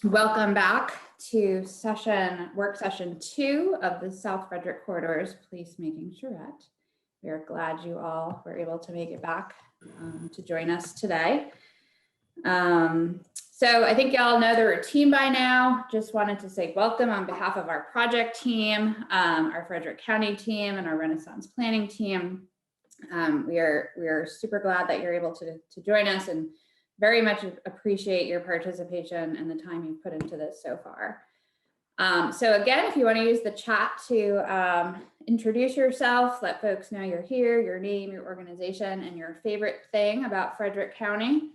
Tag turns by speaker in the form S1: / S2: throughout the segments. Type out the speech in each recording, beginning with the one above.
S1: Welcome back to work session 2 of the South Frederick Corridors Placemaking Charrette. We are glad you all were able to make it back to join us today. So I think y'all know the routine by now. Just wanted to say welcome on behalf of our project team, our Frederick County team, and our Renaissance Planning team. We are super glad that you're able to join us and very much appreciate your participation and the time you've put into this so far. So again, if you want to use the chat to introduce yourself, let folks know you're here, your name, your organization, and your favorite thing about Frederick County,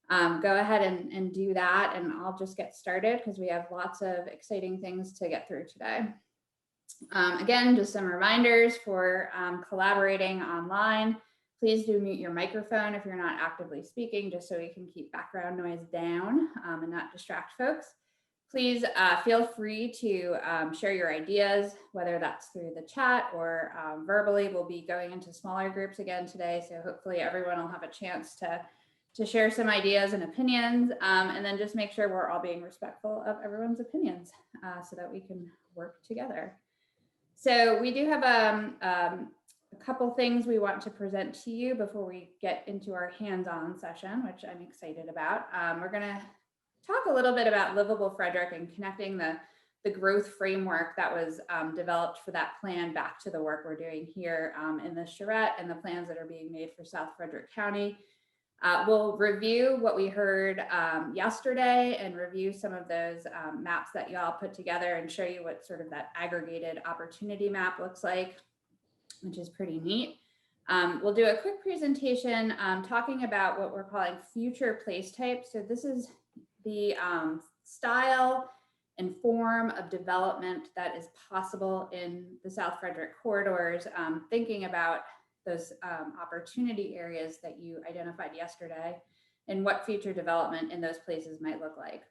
S1: go ahead and do that, and I'll just get started because we have lots of exciting things to get through today. Again, just some reminders for collaborating online. Please do mute your microphone if you're not actively speaking, just so we can keep background noise down and not distract folks. Please feel free to share your ideas, whether that's through the chat or verbally. We'll be going into smaller groups again today, so hopefully everyone will have a chance to share some ideas and opinions, and then just make sure we're all being respectful of everyone's opinions so that we can work together. So we do have a couple things we want to present to you before we get into our hands-on session, which I'm excited about. We're going to talk a little bit about Livable Frederick and connecting the growth framework that was developed for that plan back to the work we're doing here in the charrette and the plans that are being made for South Frederick County. We'll review what we heard yesterday and review some of those maps that y'all put together and show you what sort of that aggregated opportunity map looks like, which is pretty neat. We'll do a quick presentation talking about what we're calling future place types. So this is the style and form of development that is possible in the South Frederick corridors, thinking about those opportunity areas that you identified yesterday and what future development in those places might look like.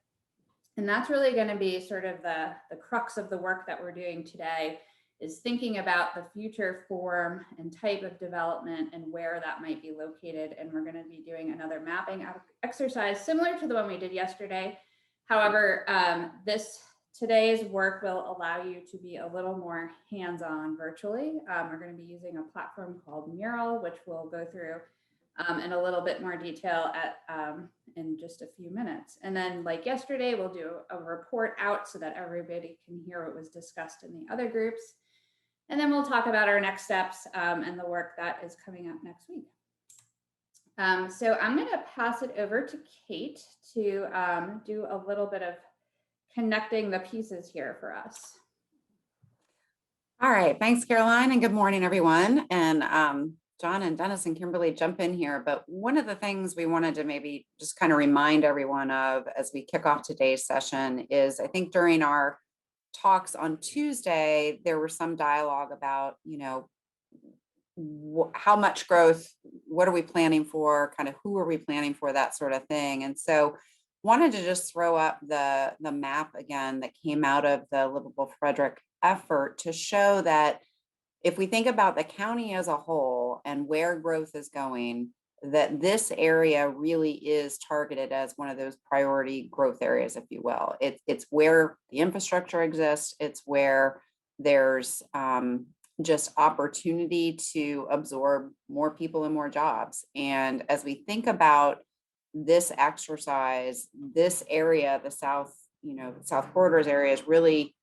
S1: And that's really going to be sort of the crux of the work that we're doing today, is thinking about the future form and type of development and where that might be located. And we're going to be doing another mapping exercise similar to the one we did yesterday. However, today's work will allow you to be a little more hands-on virtually. We're going to be using a platform called Mural, which we'll go through in a little bit more detail in just a few minutes. And then, like yesterday, we'll do a report out so that everybody can hear what was discussed in the other groups. And then we'll talk about our next steps and the work that is coming up next week. So I'm going to pass it over to Kate to do a little bit of connecting the pieces here for us.
S2: All right, thanks, Caroline, and good morning, everyone. And John and Dennis and Kimberly jump in here, but one of the things we wanted to maybe just kind of remind everyone of as we kick off today's session is, I think during our talks on Tuesday, there was some dialogue about, how much growth, what are we planning for, kind of who are we planning for, that sort of thing. And so wanted to just throw up the map again that came out of the Livable Frederick effort to show that if we think about the county as a whole and where growth is going, that this area really is targeted as one of those priority growth areas, if you will. It's where the infrastructure exists. It's where there's just opportunity to absorb more people and more jobs. And as we think about this exercise, this area, the South Corridors area is really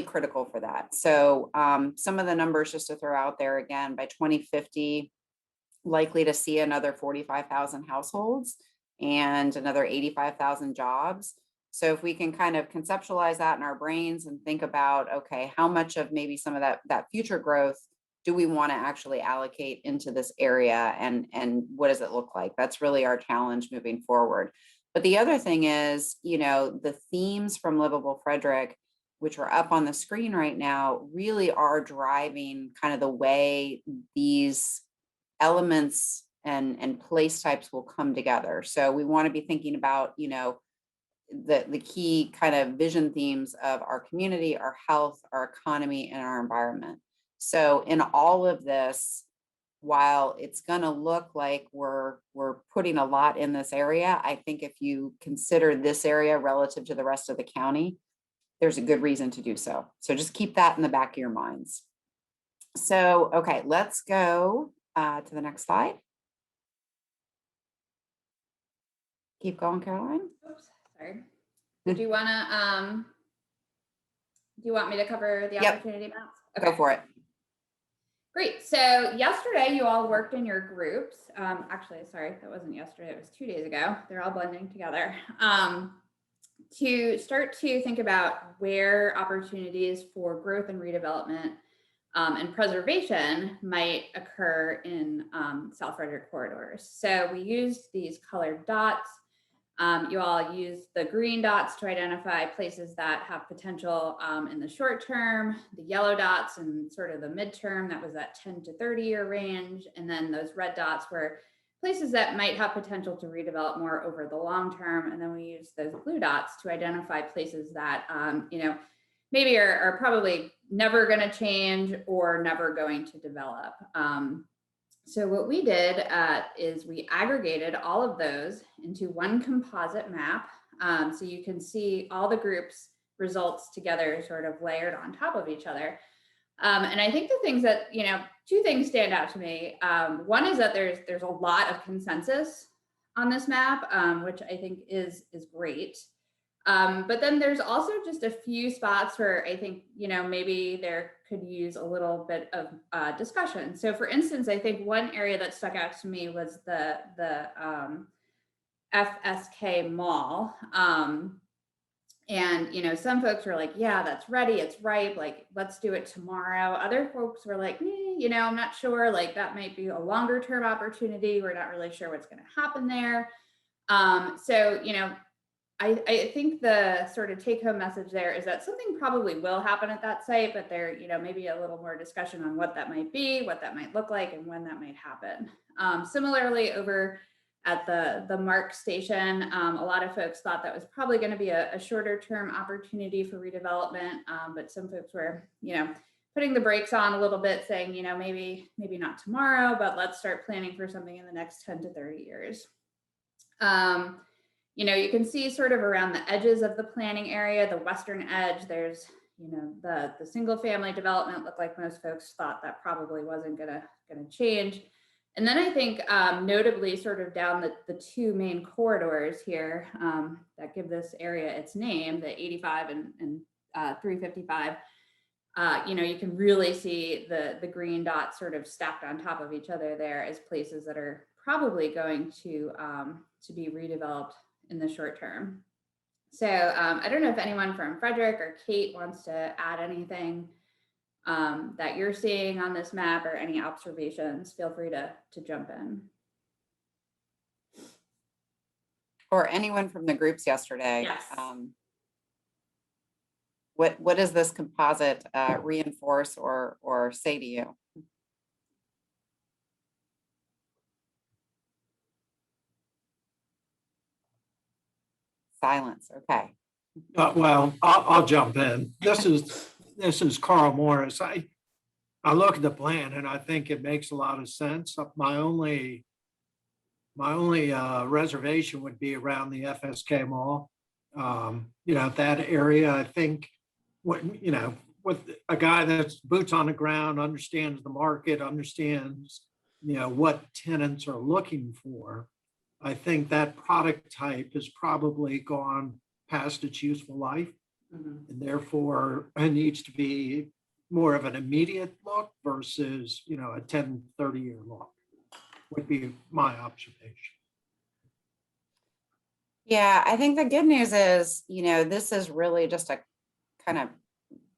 S2: critical for that. So some of the numbers just to throw out there again, by 2050, likely to see another 45,000 households and another 85,000 jobs. So if we can kind of conceptualize that in our brains and think about, okay, how much of maybe some of that future growth do we want to actually allocate into this area, and what does it look like? That's really our challenge moving forward. But the other thing is, the themes from Livable Frederick, which are up on the screen right now, really are driving kind of the way these elements and place types will come together. So we want to be thinking about, the key kind of vision themes of our community, our health, our economy, and our environment. So in all of this, while it's gonna look like we're putting a lot in this area, I think if you consider this area relative to the rest of the county, there's a good reason to do so. So just keep that in the back of your minds. So, okay, let's go to the next slide. Keep going, Caroline.
S1: Oops, sorry. Do you want me to cover the
S2: Yep.
S1: opportunity maps?
S2: Go for it.
S1: Great. So yesterday you all worked in your groups. Actually, sorry, that wasn't yesterday. It was 2 days ago. They're all blending together. To start to think about where opportunities for growth and redevelopment and preservation might occur in South Frederick corridors. So we used these colored dots. You all use the green dots to identify places that have potential in the short term, the yellow dots and sort of the midterm, that was that 10 to 30 year range. And then those red dots were places that might have potential to redevelop more over the long term. And then we use those blue dots to identify places that, maybe are probably never going to change or never going to develop. So what we did is we aggregated all of those into one composite map. So you can see all the groups results together sort of layered on top of each other. And I think the things that, two things stand out to me. One is that there's a lot of consensus on this map, which I think is great. But then there's also just a few spots where I think, maybe there could use a little bit of discussion. So for instance, I think one area that stuck out to me was the FSK Mall. And, some folks were like, yeah, that's ready. It's ripe. Like, let's do it tomorrow. Other folks were like, I'm not sure. Like, that might be a longer term opportunity. We're not really sure what's going to happen there. So, I think the sort of take home message there is that something probably will happen at that site, but there, maybe a little more discussion on what that might be, what that might look like, and when that might happen. Similarly, over at the Mark station, a lot of folks thought that was probably going to be a shorter term opportunity for redevelopment, but some folks were, putting the brakes on a little bit, saying, maybe not tomorrow, but let's start planning for something in the next 10 to 30 years. You can see sort of around the edges of the planning area, the western edge, there's, the single family development looked like most folks thought that probably wasn't gonna change. And then I think notably sort of down the two main corridors here that give this area its name, the 85 and 355, you can really see the green dots sort of stacked on top of each other there as places that are probably going to be redeveloped in the short term. So I don't know if anyone from Frederick or Kate wants to add anything that you're seeing on this map or any observations. Feel free to jump in.
S2: Or anyone from the groups yesterday.
S1: Yes.
S2: What does this composite reinforce or say to you? Silence. Okay.
S3: Well, I'll jump in. This is Carl Morris. I look at the plan and I think it makes a lot of sense. My only reservation would be around the FSK Mall. That area, I think, with a guy that's boots on the ground, understands the market, understands, what tenants are looking for. I think that product type has probably gone past its useful life, and therefore it needs to be more of an immediate look versus, a 10, 30-year look would be my observation.
S2: Yeah, I think the good news is, this is really just a kind of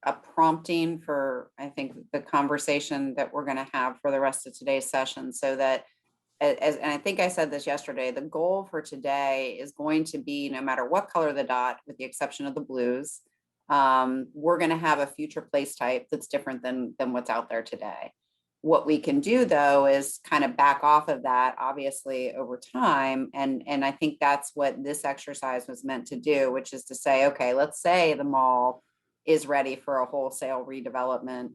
S2: a prompting for, I think, the conversation that we're going to have for the rest of today's session, so that and I think I said this yesterday, the goal for today is going to be, no matter what color the dot, with the exception of the blues, we're going to have a future place type that's different than what's out there today. What we can do, though, is kind of back off of that, obviously, over time. And I think that's what this exercise was meant to do, which is to say, okay, let's say the mall is ready for a wholesale redevelopment.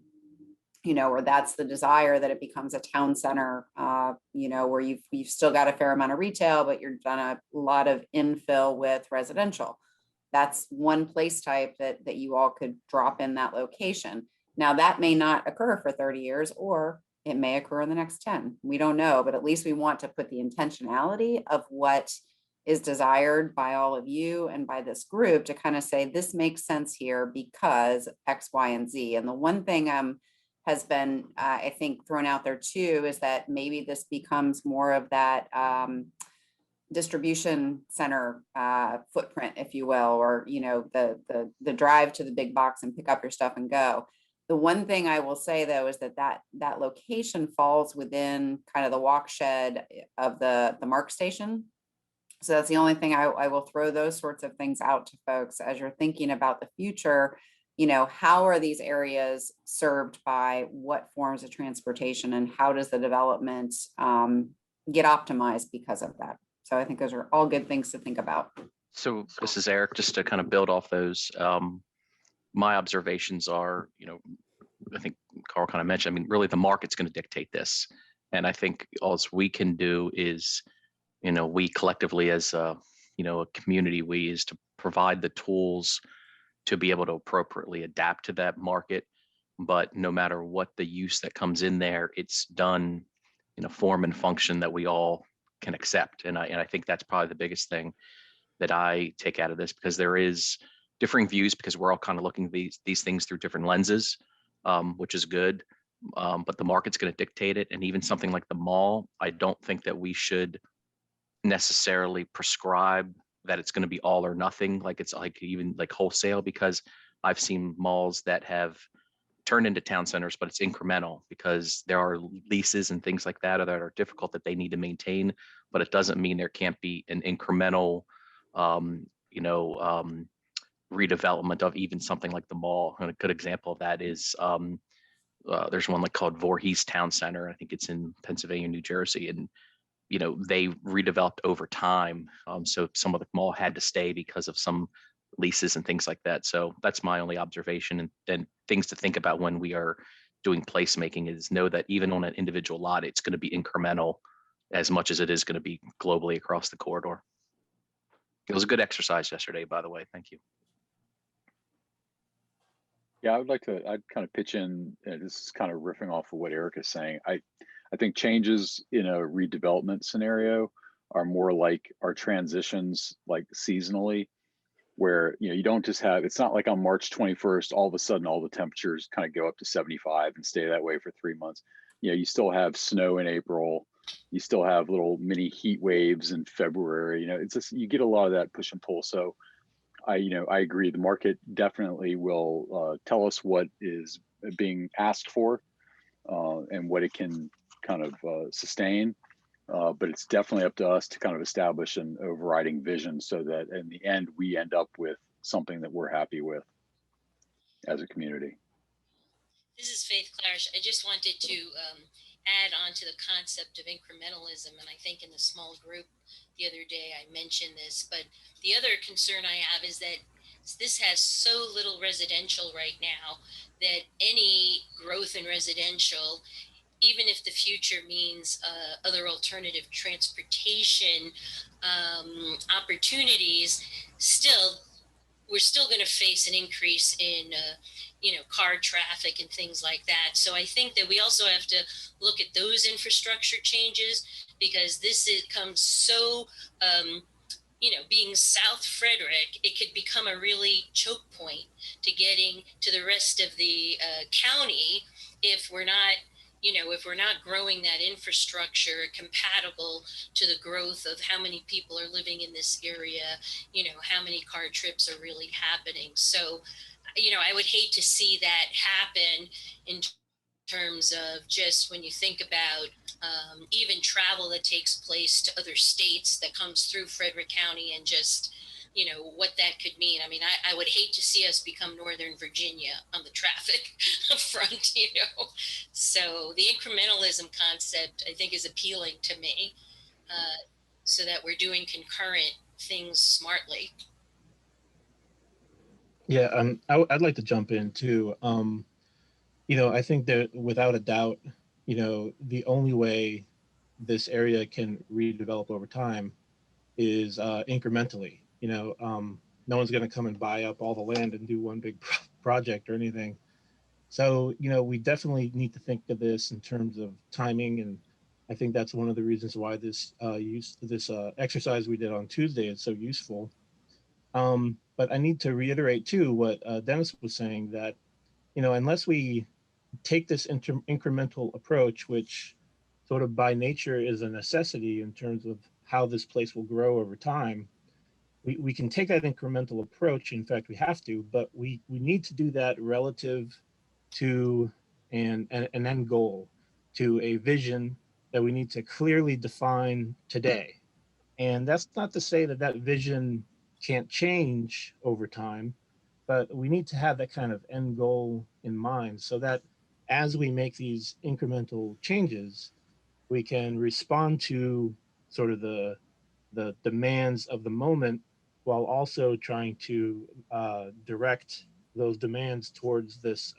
S2: or that's the desire that it becomes a town center, where you've still got a fair amount of retail, but you're done a lot of infill with residential. That's one place type that you all could drop in that location. Now that may not occur for 30 years, or it may occur in the next 10. We don't know, but at least we want to put the intentionality of what is desired by all of you and by this group to kind of say, this makes sense here because X, Y, and Z. And the one thing has been, I think, thrown out there too, is that maybe this becomes more of that distribution center footprint, if you will, or the drive to the big box and pick up your stuff and go. The one thing I will say though is that location falls within kind of the walk shed of the MARC station. So that's the only thing I will throw those sorts of things out to folks as you're thinking about the future. How are these areas served by what forms of transportation, and how does the development get optimized because of that? So I think those are all good things to think about.
S4: So this is Eric, just to kind of build off those. My observations are, I think Carl kind of mentioned, really the market's going to dictate this. And I think all we can do is, we collectively as a community, is to provide the tools to be able to appropriately adapt to that market. But no matter what the use that comes in there, it's done in a form and function that we all can accept. And I think that's probably the biggest thing that I take out of this, because there is differing views, because we're all kind of looking at these things through different lenses, which is good. But the market's going to dictate it. And even something like the mall, I don't think that we should necessarily prescribe that it's going to be all or nothing, like it's like even like wholesale, because I've seen malls that have turned into town centers, but it's incremental because there are leases and things like that are difficult that they need to maintain. But it doesn't mean there can't be an incremental, redevelopment of even something like the mall. And a good example of that is there's one called Voorhees Town Center. I think it's in Pennsylvania, New Jersey, and they redeveloped over time. So some of the mall had to stay because of some leases and things like that. So that's my only observation. And then things to think about when we are doing placemaking is know that even on an individual lot, it's going to be incremental as much as it is going to be globally across the corridor. It was a good exercise yesterday, by the way. Thank you.
S5: Yeah, I'd kind of pitch in, this is kind of riffing off of what Eric is saying. I think changes in a redevelopment scenario are more like our transitions, like seasonally, where you don't just have, it's not like on March 21st, all of a sudden all the temperatures kind of go up to 75 and stay that way for 3 months. You still have snow in April, you still have little mini heat waves in February. It's just, you get a lot of that push and pull. So I agree. The market definitely will tell us what is being asked for and what it can kind of sustain. But it's definitely up to us to kind of establish an overriding vision so that in the end, we end up with something that we're happy with as a community.
S6: This is Faith Clarish. I just wanted to add on to the concept of incrementalism. And I think in the small group the other day, I mentioned this, but the other concern I have is that this has so little residential right now that any growth in residential, even if the future means other alternative transportation opportunities, we're still going to face an increase in car traffic and things like that. So I think that we also have to look at those infrastructure changes, because comes so being South Frederick, it could become a really choke point to getting to the rest of the county if we're not growing that infrastructure compatible to the growth of how many people are living in this area, how many car trips are really happening. So, I would hate to see that happen in terms of just when you think about even travel that takes place to other states that comes through Frederick County, and just what that could mean. I would hate to see us become Northern Virginia on the traffic front, So the incrementalism concept, I think, is appealing to me, so that we're doing concurrent things smartly.
S7: Yeah, I'd like to jump in too. I think that without a doubt, the only way this area can redevelop over time is incrementally. No one's going to come and buy up all the land and do one big project or anything. So, we definitely need to think of this in terms of timing, and I think that's one of the reasons why this exercise we did on Tuesday is so useful. But I need to reiterate too what Dennis was saying, that unless we take this incremental approach, which sort of by nature is a necessity in terms of how this place will grow over time, we can take that incremental approach. In fact, we have to, but we need to do that relative to an end goal, to a vision that we need to clearly define today. And that's not to say that that vision can't change over time, but we need to have that kind of end goal in mind so that as we make these incremental changes, we can respond to sort of the demands of the moment while also trying to direct those demands towards this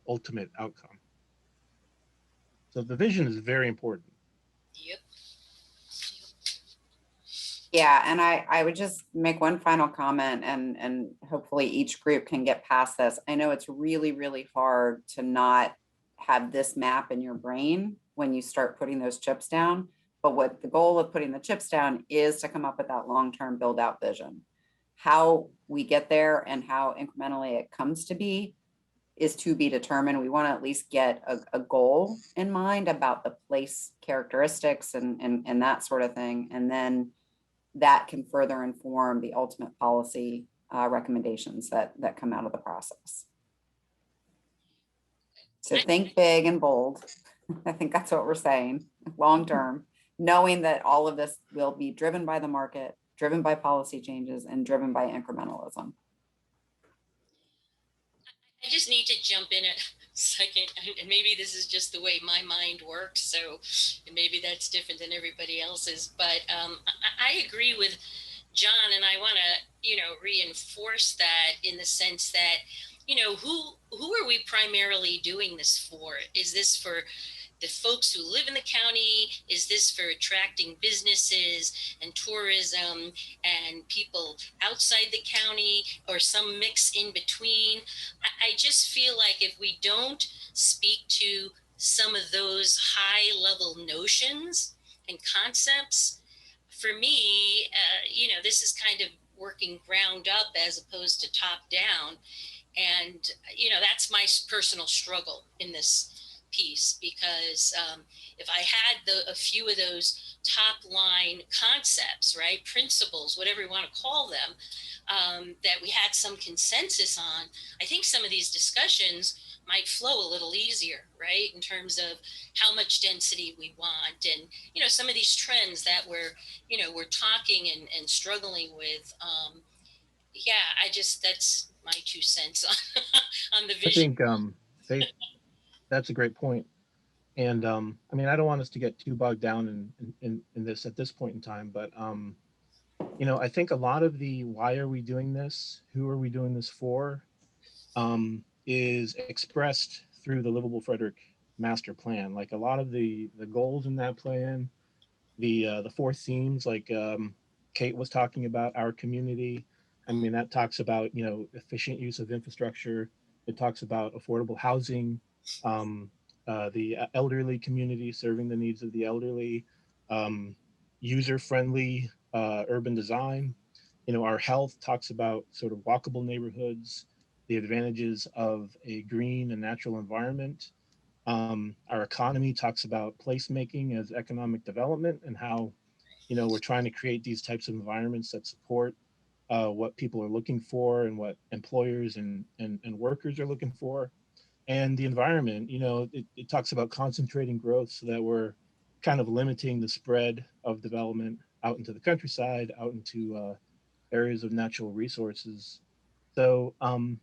S7: ultimate outcome. So the vision is very important.
S6: Yep.
S2: Yeah, and I would just make one final comment, and hopefully each group can get past this. I know it's really, really hard to not have this map in your brain when you start putting those chips down. But what the goal of putting the chips down is to come up with that long-term build out vision. How we get there and how incrementally it comes to be is to be determined. We want to at least get a goal in mind about the place characteristics and that sort of thing. And then that can further inform the ultimate policy recommendations that come out of the process. So think big and bold. I think that's what we're saying, long term, knowing that all of this will be driven by the market, driven by policy changes, and driven by incrementalism.
S6: I just need to jump in a second, and maybe this is just the way my mind works, so maybe that's different than everybody else's, but I agree with John, and I want to, reinforce that in the sense that, who are we primarily doing this for? Is this for the folks who live in the county? Is this for attracting businesses and tourism and people outside the county, or some mix in between? I just feel like if we don't speak to some of those high level notions and concepts, for me, this is kind of working ground up as opposed to top down. And, that's my personal struggle in this piece, because if I had a few of those top line concepts, right, principles, whatever you want to call them, that we had some consensus on, I think some of these discussions might flow a little easier, right, in terms of how much density we want, and some of these trends that we're talking and struggling with. That's my 2 cents on the vision.
S7: I think Faith, that's a great point. And I don't want us to get too bogged down in this at this point in time, but I think a lot of the why are we doing this, who are we doing this for, is expressed through the Livable Frederick master plan. Like a lot of the goals in that plan, the 4 themes, like Kate was talking about, our community. That talks about efficient use of infrastructure. It talks about affordable housing, the elderly community, serving the needs of the elderly, user-friendly urban design. Our health talks about sort of walkable neighborhoods, the advantages of a green and natural environment. Our economy talks about placemaking as economic development, and how we're trying to create these types of environments that support what people are looking for and what employers and workers are looking for. And the environment, it talks about concentrating growth so that we're kind of limiting the spread of development out into the countryside, out into areas of natural resources. So, and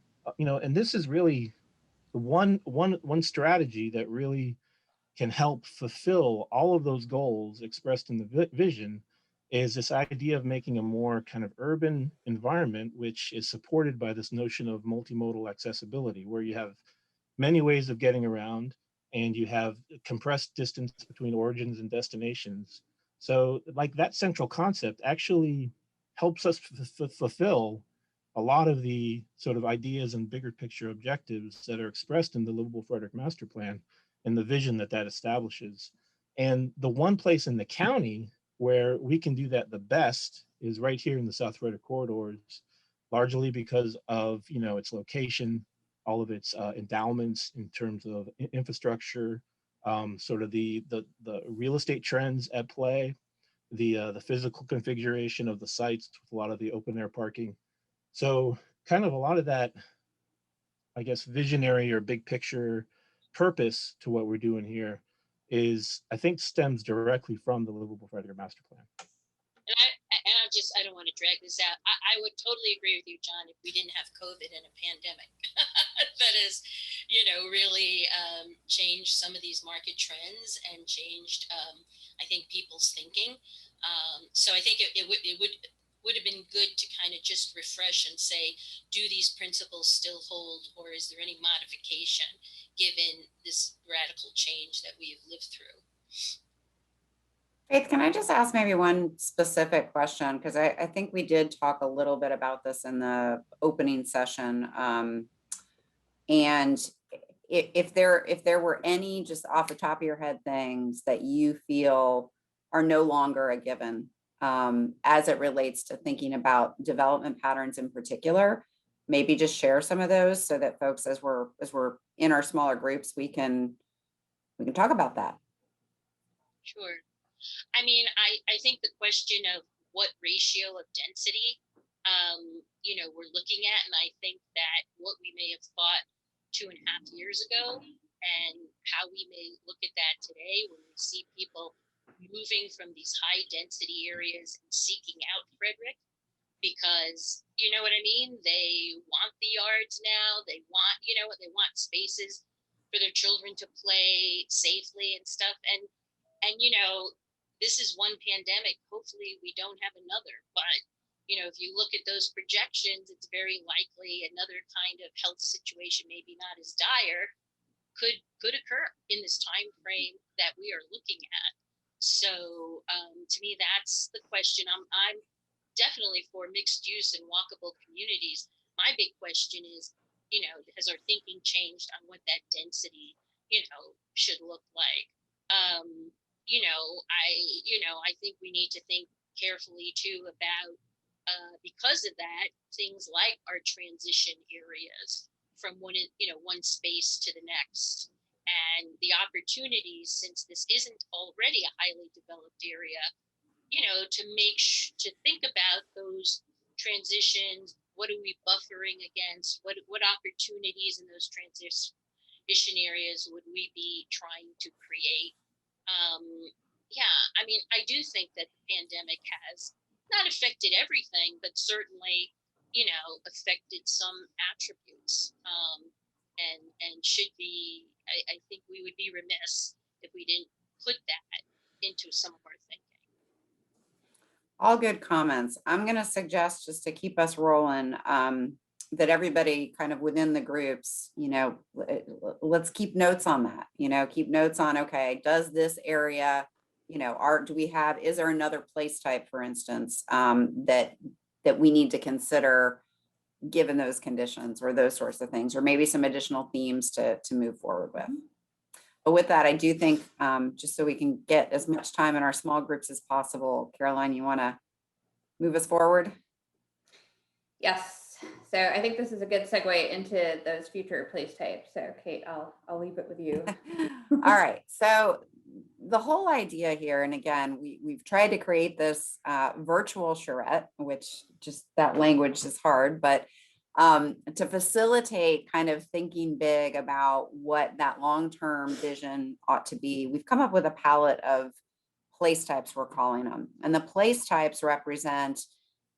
S7: this is really one strategy that really can help fulfill all of those goals expressed in the vision, is this idea of making a more kind of urban environment, which is supported by this notion of multimodal accessibility, where you have many ways of getting around, and you have compressed distance between origins and destinations. So like that central concept actually helps us fulfill a lot of the sort of ideas and bigger picture objectives that are expressed in the Livable Frederick Master Plan and the vision that that establishes. And the one place in the county where we can do that the best is right here in the South Frederick corridors, largely because of, you know, its location, all of its endowments in terms of infrastructure, sort of the real estate trends at play, the physical configuration of the sites with a lot of the open air parking. So kind of a lot of that, I guess, visionary or big picture purpose to what we're doing here is, I think, stems directly from the Livable Frederick Master Plan.
S6: I don't want to drag this out. I would totally agree with you, John, if we didn't have COVID and a pandemic that has, really changed some of these market trends and changed, I think, people's thinking. So I think it would have been good to kind of just refresh and say, do these principles still hold, or is there any modification given this radical change that we have lived through?
S2: Faith, can I just ask maybe one specific question? Because I think we did talk a little bit about this in the opening session. And if there were any just off the top of your head things that you feel are no longer a given as it relates to thinking about development patterns in particular, maybe just share some of those so that folks, as we're in our smaller groups, we can talk about that.
S6: Sure. I mean, I think the question of what ratio of density, we're looking at, and I think that what we may have thought 2.5 years ago and how we may look at that today when we see people moving from these high density areas and seeking out Frederick, because you know what I mean? They want the yards now, they want, they want spaces for their children to play safely and stuff. And this is one pandemic. Hopefully we don't have another, but if you look at those projections, it's very likely another kind of health situation, maybe not as dire, could occur in this time frame that we are looking at. So to me, that's the question. I'm definitely for mixed use and walkable communities. My big question is, has our thinking changed on what that density, should look like? I think we need to think carefully too about, because of that, things like our transition areas from one space to the next, and the opportunities, since this isn't already a highly developed area, to think about those transitions. What are we buffering against? What opportunities in those transition areas would we be trying to create? I do think that the pandemic has not affected everything, but certainly, affected some attributes, and should be, I think we would be remiss if we didn't put that into some of our thinking.
S2: All good comments. I'm going to suggest, just to keep us rolling, that everybody kind of within the groups, let's keep notes on that, keep notes on, okay, does this area, is there another place type, for instance, that we need to consider given those conditions, or those sorts of things, or maybe some additional themes to move forward with. But with that, I do think, just so we can get as much time in our small groups as possible, Caroline, you want to move us forward?
S1: Yes. So I think this is a good segue into those future place types. So Kate, I'll leave it with you.
S2: All right. So the whole idea here, and again, we've tried to create this virtual charrette, which just that language is hard, but to facilitate kind of thinking big about what that long-term vision ought to be, we've come up with a palette of place types, we're calling them. And the place types represent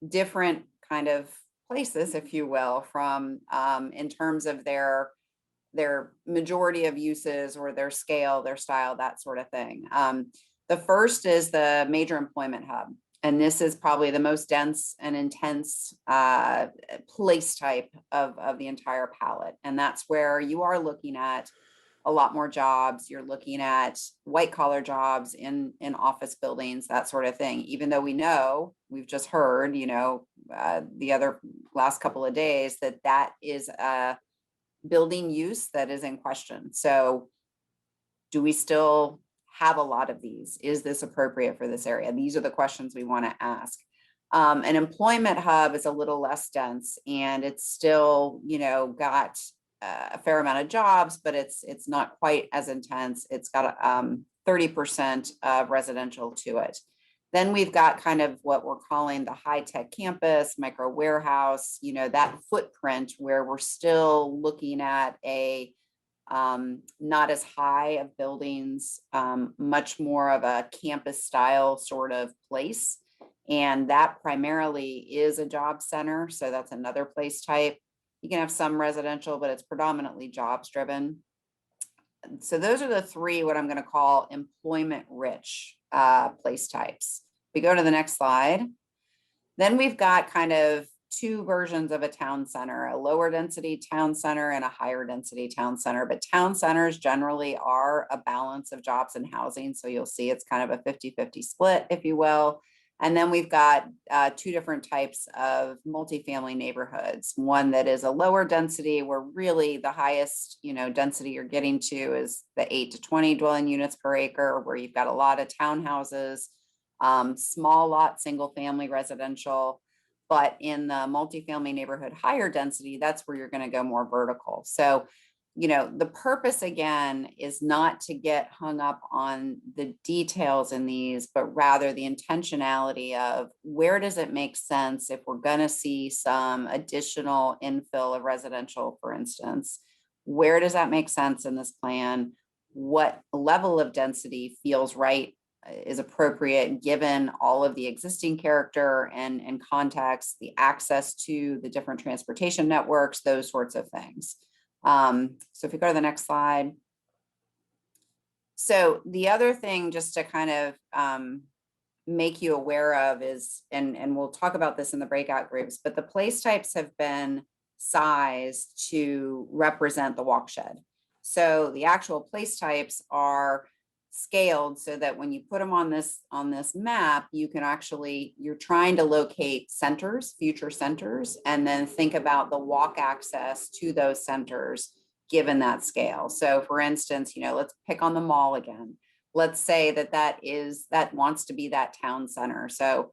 S2: different kind of places, if you will, from in terms of their majority of uses, or their scale, their style, that sort of thing. The first is the major employment hub. And this is probably the most dense and intense place type of the entire palette. And that's where you are looking at a lot more jobs. You're looking at white collar jobs in office buildings, that sort of thing. Even though we know, we've just heard, the other last couple of days that is a building use that is in question. So do we still have a lot of these? Is this appropriate for this area? These are the questions we want to ask. An employment hub is a little less dense, and it's still, got a fair amount of jobs, but it's not quite as intense. It's got 30% of residential to it. Then we've got kind of what we're calling the high-tech campus, micro warehouse, that footprint where we're still looking at a not as high of buildings, much more of a campus style sort of place. And that primarily is a job center. So that's another place type. You can have some residential, but it's predominantly jobs driven. So those are the three, what I'm going to call employment rich place types. We go to the next slide. Then we've got kind of two versions of a town center, a lower density town center and a higher density town center. But town centers generally are a balance of jobs and housing. So you'll see it's kind of a 50-50 split, if you will. And then we've got two different types of multifamily neighborhoods. One that is a lower density, where really the highest, density you're getting to is the 8 to 20 dwelling units per acre, where you've got a lot of townhouses, small lot, single family residential. But in the multifamily neighborhood, higher density, that's where you're going to go more vertical. So, the purpose again is not to get hung up on the details in these, but rather the intentionality of where does it make sense if we're going to see some additional infill of residential, for instance. Where does that make sense in this plan? What level of density feels right, is appropriate given all of the existing character and context, the access to the different transportation networks, those sorts of things. So if you go to the next slide. So the other thing just to kind of make you aware of is, and we'll talk about this in the breakout groups, but the place types have been sized to represent the walk shed. So the actual place types are scaled so that when you put them on this map, you can actually, you're trying to locate centers, future centers, and then think about the walk access to those centers given that scale. So for instance, let's pick on the mall again. Let's say that wants to be that town center. So,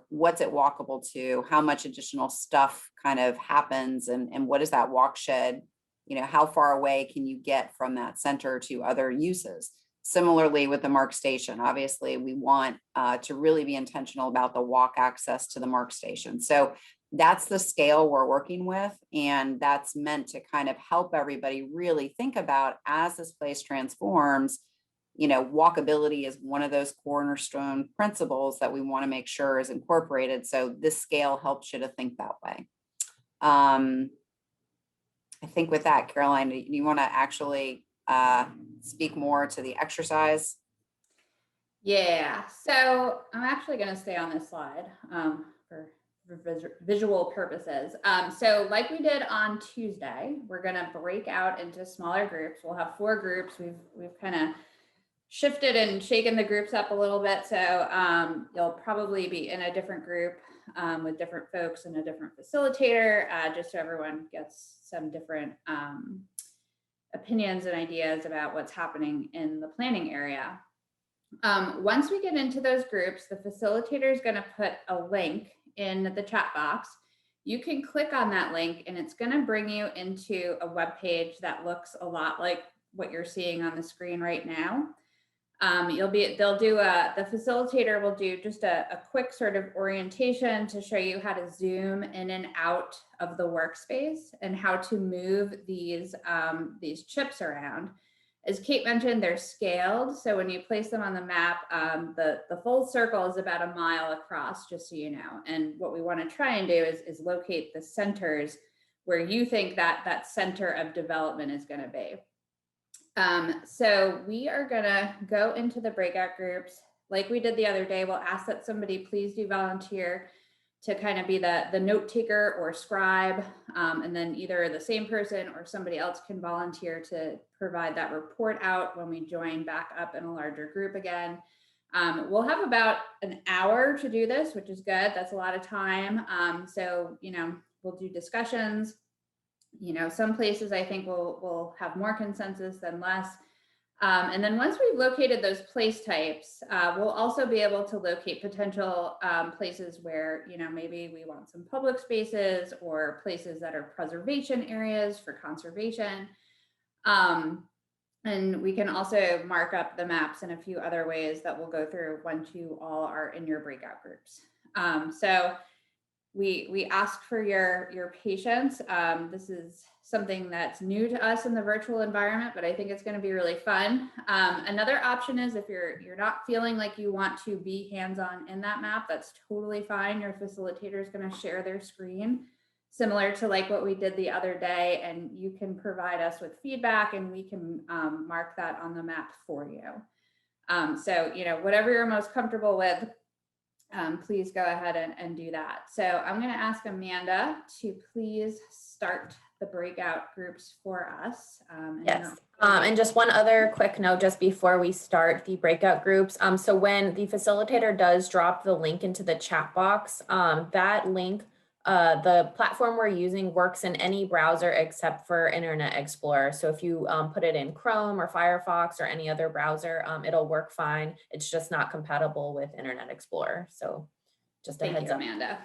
S2: what's it walkable to? How much additional stuff kind of happens, and what is that walk shed? How far away can you get from that center to other uses? Similarly with the MARC station, obviously we want to really be intentional about the walk access to the MARC station. So that's the scale we're working with. And that's meant to kind of help everybody really think about, as this place transforms, walkability is one of those cornerstone principles that we want to make sure is incorporated. So this scale helps you to think that way. I think with that, Caroline, do you want to actually speak more to the exercise?
S1: Yeah, so I'm actually going to stay on this slide for visual purposes. So like we did on Tuesday, we're going to break out into smaller groups. We'll have 4 groups. We've kind of shifted and shaken the groups up a little bit. So you'll probably be in a different group with different folks and a different facilitator, just so everyone gets some different opinions and ideas about what's happening in the planning area. Once we get into those groups, the facilitator is going to put a link in the chat box. You can click on that link and it's going to bring you into a web page that looks a lot like what you're seeing on the screen right now. The facilitator will do just a quick sort of orientation to show you how to zoom in and out of the workspace and how to move these chips around. As Kate mentioned, they're scaled. So when you place them on the map, the full circle is about a mile across, just so you know. And what we want to try and do is locate the centers where you think that center of development is going to be. So we are going to go into the breakout groups. like we did the other day, we'll ask that somebody please do volunteer to kind of be the note taker or scribe. And then either the same person or somebody else can volunteer to provide that report out when we join back up in a larger group again. We'll have about an hour to do this, which is good. That's a lot of time. So, we'll do discussions. Some places I think we'll have more consensus than less. And then once we've located those place types, we'll also be able to locate potential places where, maybe we want some public spaces or places that are preservation areas for conservation. And we can also mark up the maps in a few other ways that we'll go through once you all are in your breakout groups. So we ask for your patience. This is something that's new to us in the virtual environment, but I think it's going to be really fun. Another option is if you're not feeling like you want to be hands-on in that map, that's totally fine. Your facilitator is going to share their screen, similar to like what we did the other day, and you can provide us with feedback and we can mark that on the map for you. So, whatever you're most comfortable with, please go ahead and do that. So I'm going to ask Amanda to please start the breakout groups for us.
S8: Yes. And just one other quick note just before we start the breakout groups. So when the facilitator does drop the link into the chat box, that link, the platform we're using works in any browser except for Internet Explorer. So if you put it in Chrome or Firefox or any other browser, it'll work fine. It's just not compatible with Internet Explorer. So just a heads up.
S1: Amanda.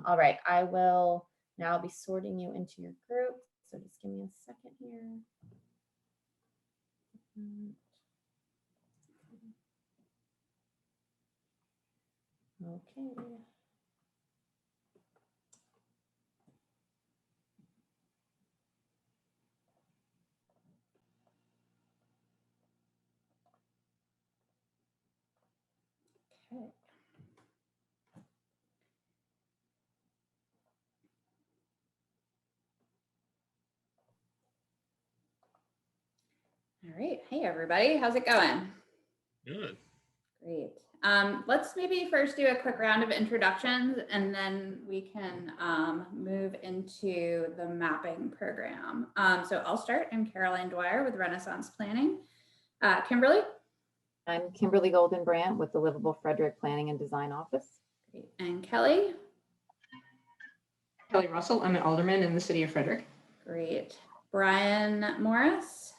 S8: All right, I will now be sorting you into your group. So just give me a second here. Okay. Okay.
S1: All right. Hey, everybody. How's it going?
S9: Good.
S1: Great. Let's maybe first do a quick round of introductions and then we can move into the mapping program. So I'll start. I'm Caroline Dwyer with Renaissance Planning. Kimberly?
S10: I'm Kimberly Golden Brandt with the Livable Frederick Planning and Design Office.
S1: Great. And Kelly?
S11: Kelly Russell, I'm an alderman in the city of Frederick.
S1: Great. Brian Morris?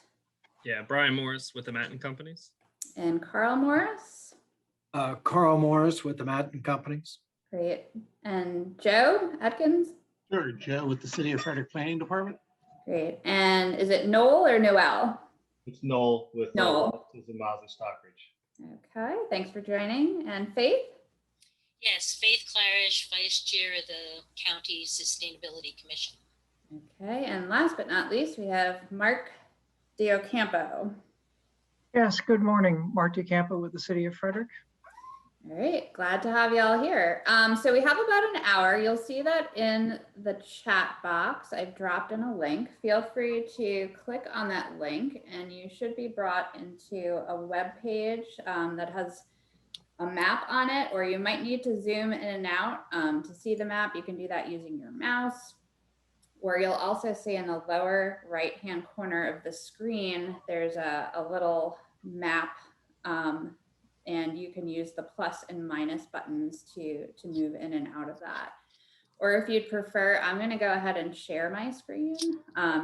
S9: Yeah, Brian Morris with the Matten Companies.
S1: And Carl Morris?
S3: Carl Morris with the Madden Companies.
S1: Great. And Joe Atkins?
S12: Sure, Joe with the City of Frederick Planning Department.
S1: Great. And is it Noel or Noel?
S13: It's Noel with
S1: Noel.
S13: the Mazda Stockbridge.
S1: Okay, thanks for joining. And Faith?
S6: Yes, Faith Clarish, Vice Chair of the County Sustainability Commission.
S1: Okay, and last but not least, we have Mark Diocampo.
S14: Yes, good morning. Mark Diocampo with the City of Frederick.
S1: All right, glad to have you all here. So we have about an hour. You'll see that in the chat box. I've dropped in a link. Feel free to click on that link and you should be brought into a web page that has a map on it, or you might need to zoom in and out to see the map. You can do that using your mouse, or you'll also see in the lower right-hand corner of the screen, there's a little map, and you can use the plus and minus buttons to move in and out of that. Or if you'd prefer, I'm gonna go ahead and share my screen,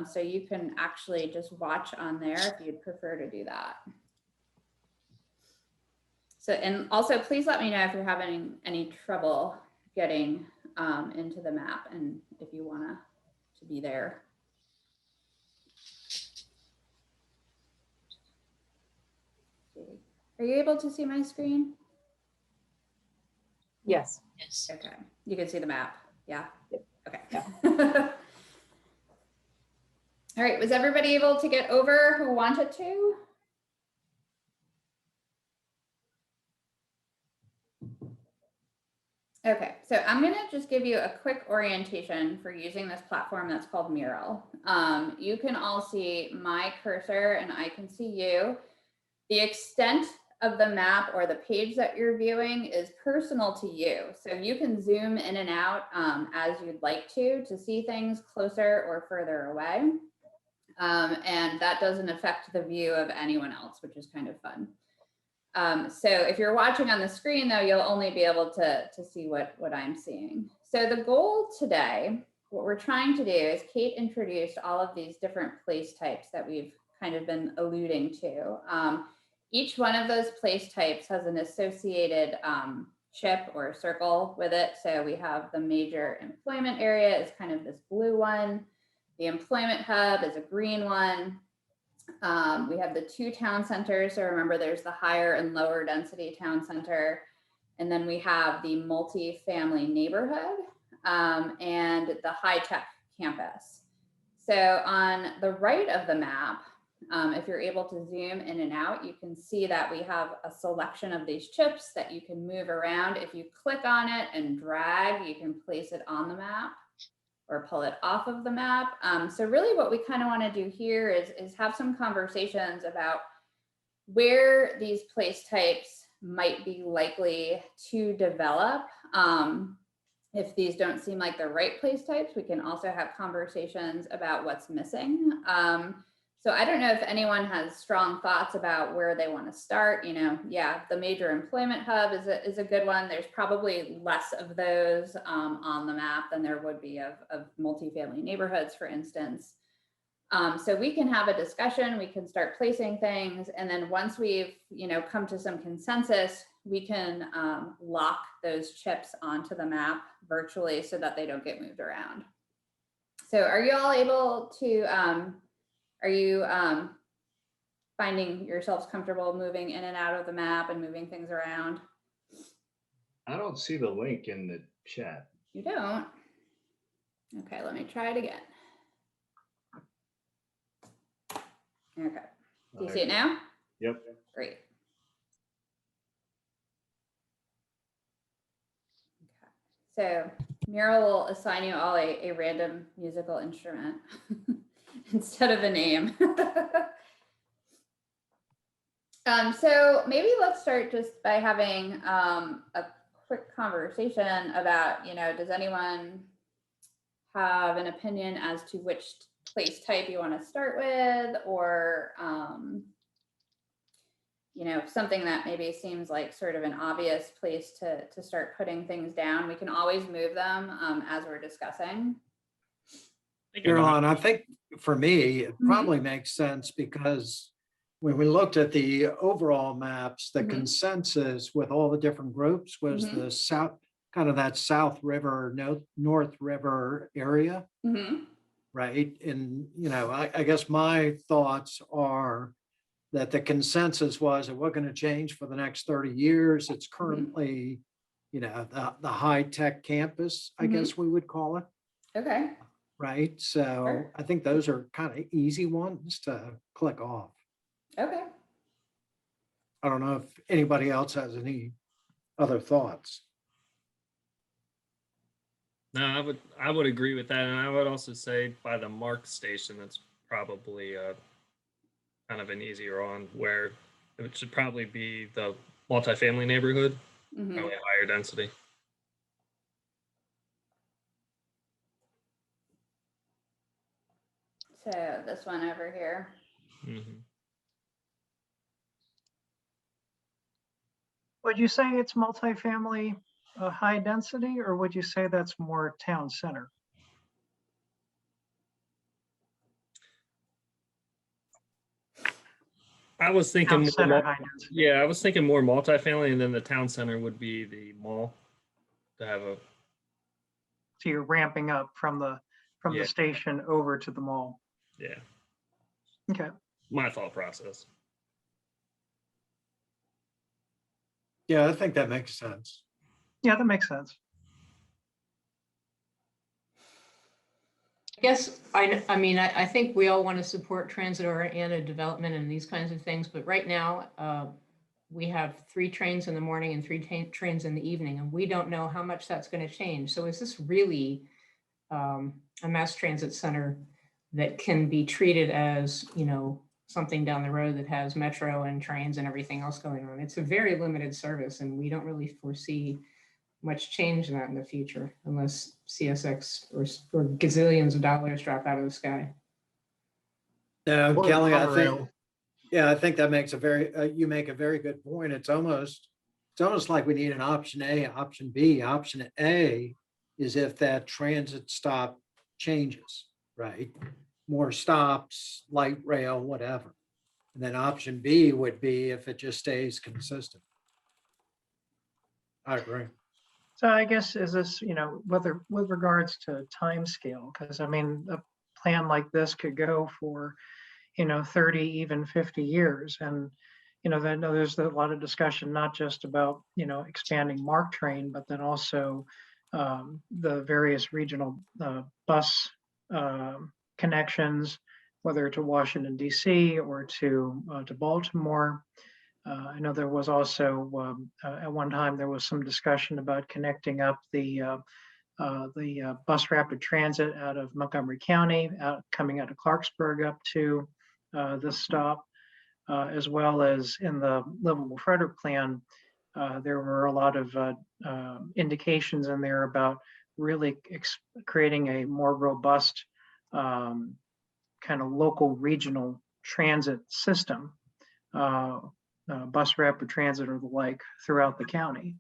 S1: so you can actually just watch on there if you'd prefer to do that. So, and also please let me know if you're having any trouble getting into the map and if you want to be there. Are you able to see my screen?
S10: Yes.
S6: Yes.
S1: Okay, you can see the map. Yeah.
S10: Yep.
S1: Okay.
S10: Yeah.
S1: All right, was everybody able to get over who wanted to? Okay, so I'm gonna just give you a quick orientation for using this platform that's called Mural. You can all see my cursor and I can see you. The extent of the map or the page that you're viewing is personal to you. So you can zoom in and out as you'd like to see things closer or further away. And that doesn't affect the view of anyone else, which is kind of fun. So if you're watching on the screen though, you'll only be able to see what I'm seeing. So the goal today, what we're trying to do is Kate introduced all of these different place types that we've kind of been alluding to. Each one of those place types has an associated chip or circle with it. So we have the major employment area is kind of this blue one. The employment hub is a green one. We have the 2 town centers. So remember there's the higher and lower density town center. And then we have the multi-family neighborhood and the high-tech campus. So on the right of the map, if you're able to zoom in and out, you can see that we have a selection of these chips that you can move around. If you click on it and drag, you can place it on the map or pull it off of the map. So really what we kind of want to do here is have some conversations about where these place types might be likely to develop. If these don't seem like the right place types, we can also have conversations about what's missing. So I don't know if anyone has strong thoughts about where they want to start. You know, yeah, the major employment hub is a good one. There's probably less of those on the map than there would be of multifamily neighborhoods, for instance. So we can have a discussion, we can start placing things, and then once we've come to some consensus, we can lock those chips onto the map virtually so that they don't get moved around. So are you all able to, are you finding yourselves comfortable moving in and out of the map and moving things around?
S13: I don't see the link in the chat.
S1: You don't? Okay, let me try it again. Okay, do you see it now?
S13: Yep.
S1: Great. Okay. So Mira will assign you all a random musical instrument instead of a name. So maybe let's start just by having a quick conversation about, does anyone have an opinion as to which place type you want to start with, or something that maybe seems like sort of an obvious place to start putting things down. We can always move them as we're discussing.
S3: Caroline, I think for me, it probably makes sense because when we looked at the overall maps, the consensus with all the different groups was the south, kind of that South River, North River area. Right. And, I guess my thoughts are that the consensus was that we're going to change for the next 30 years. It's currently, the high-tech campus, I guess we would call it.
S1: Okay.
S3: Right. So
S1: Sure.
S3: I think those are kind of easy ones to click off.
S1: Okay.
S3: I don't know if anybody else has any other thoughts.
S9: No, I would agree with that, and I would also say by the Mark station, that's probably kind of an easier on, where it should probably be the multifamily neighborhood, probably higher density.
S1: So this one over here.
S14: Would you say it's multifamily high density, or would you say that's more town center?
S9: I was thinking
S14: Town
S9: more
S14: center high density.
S9: yeah, I was thinking more multifamily, and then the town center would be the mall to have a.
S14: So you're ramping up from the
S9: Yeah.
S14: station over to the mall.
S9: Yeah,
S14: Okay.
S9: my thought process.
S3: Yeah, I think that makes sense.
S14: Yeah, that makes sense.
S11: I guess, I think we all want to support transit-oriented development and these kinds of things, but right now, we have 3 trains in the morning and 3 trains in the evening, and we don't know how much that's going to change. So is this really a mass transit center that can be treated as, something down the road that has metro and trains and everything else going on. It's a very limited service, and we don't really foresee much change in that in the future unless CSX or gazillions of dollars drop out of the sky.
S3: No,
S12: Or the
S3: Kelly, I think,
S12: monorail.
S3: yeah, I think that makes a very, you make a very good point. It's almost like we need an option A, option B. Option A is if that transit stop changes, right? More stops, light rail, whatever. And then option B would be if it just stays consistent. I agree.
S14: So I guess is this, whether with regards to time scale, because I mean, a plan like this could go for, 30, even 50 years. And, I know there's a lot of discussion, not just about, expanding MARC train, but then also the various regional bus connections, whether to Washington, DC or to Baltimore. I know there was also at one time there was some discussion about connecting up the bus rapid transit out of Montgomery County, coming out of Clarksburg up to this stop, as well as in the Livable Frederick plan. There were a lot of indications in there about really creating a more robust kind of local regional transit system. Bus rapid transit or the like throughout the county.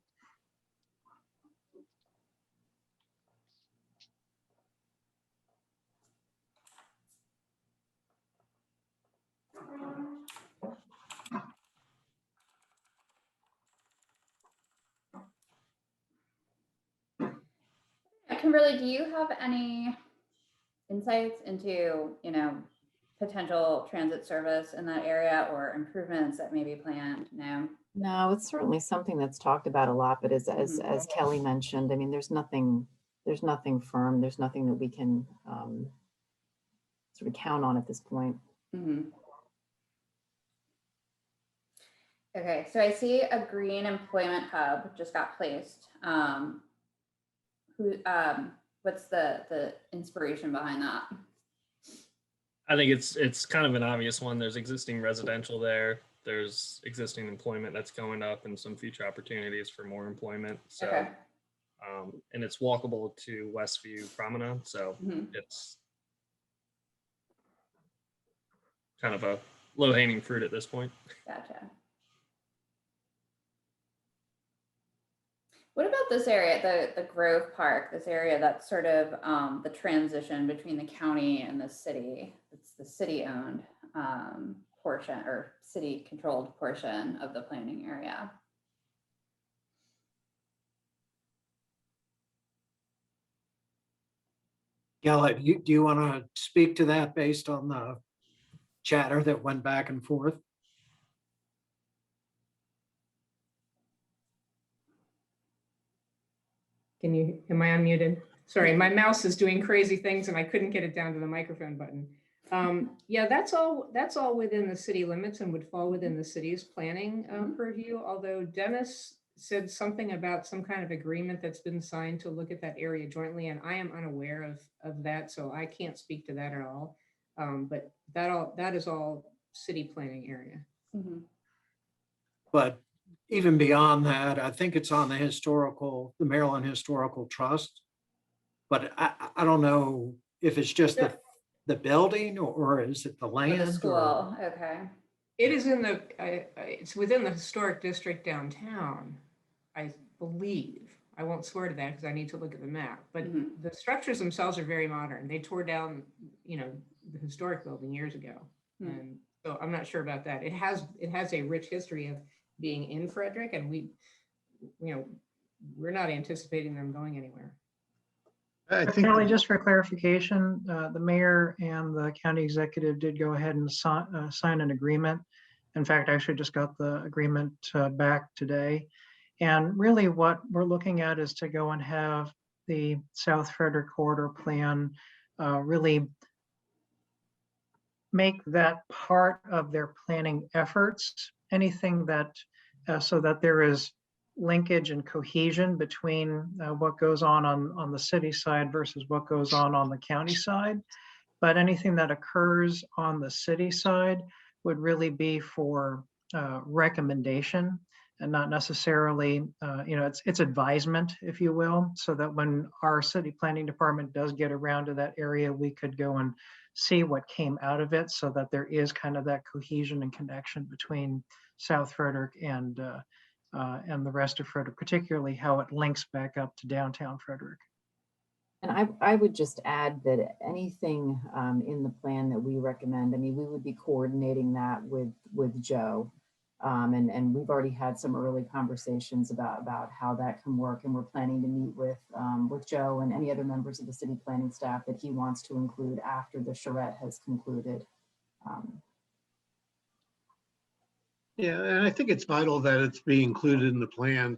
S1: Kimberly, do you have any insights into, potential transit service in that area or improvements that may be planned?
S10: No, it's certainly something that's talked about a lot, but as Kelly mentioned, I mean, there's nothing firm. There's nothing that we can sort of count on at this point.
S1: Mm-hmm. Okay, so I see a green employment hub just got placed. What's the inspiration behind that?
S9: I think it's kind of an obvious one. There's existing residential there. There's existing employment that's going up and some future opportunities for more employment. So,
S1: Okay.
S9: And it's walkable to Westview Promenade. So it's kind of a low hanging fruit at this point.
S1: Gotcha. What about this area, the Grove Park, this area that's sort of the transition between the county and the city? It's the city-owned portion or city-controlled portion of the planning area.
S3: Gala, do you want to speak to that based on the chatter that went back and forth?
S11: Am I unmuted? Sorry, my mouse is doing crazy things and I couldn't get it down to the microphone button. Yeah, that's all within the city limits and would fall within the city's planning purview. Although Dennis said something about some kind of agreement that's been signed to look at that area jointly, and I am unaware of that, so I can't speak to that at all. But that is all city planning area.
S1: Mm-hmm.
S3: But even beyond that, I think it's on the Maryland Historical Trust. But I don't know if it's just the building or is it the land?
S1: The school, okay.
S11: It is in it's within the historic district downtown, I believe. I won't swear to that because I need to look at the map, but the structures themselves are very modern. They tore down, the historic building years ago. And so I'm not sure about that. It has a rich history of being in Frederick, and we're not anticipating them going anywhere.
S12: I think
S14: Kelly, just for clarification, the mayor and the county executive did go ahead and sign an agreement. In fact, I actually just got the agreement back today. And really what we're looking at is to go and have the South Frederick Corridor Plan really make that part of their planning efforts. Anything that, so that there is linkage and cohesion between what goes on the city side versus what goes on the county side. But anything that occurs on the city side would really be for recommendation and not necessarily, it's advisement, if you will, so that when our city planning department does get around to that area, we could go and see what came out of it, so that there is kind of that cohesion and connection between South Frederick and the rest of Frederick, particularly how it links back up to downtown Frederick.
S10: And I would just add that anything in the plan that we recommend, I mean, we would be coordinating that with Joe. And we've already had some early conversations about how that can work. And we're planning to meet with Joe and any other members of the city planning staff that he wants to include after the charrette has concluded.
S12: Yeah, and I think it's vital that it's be included in the plan.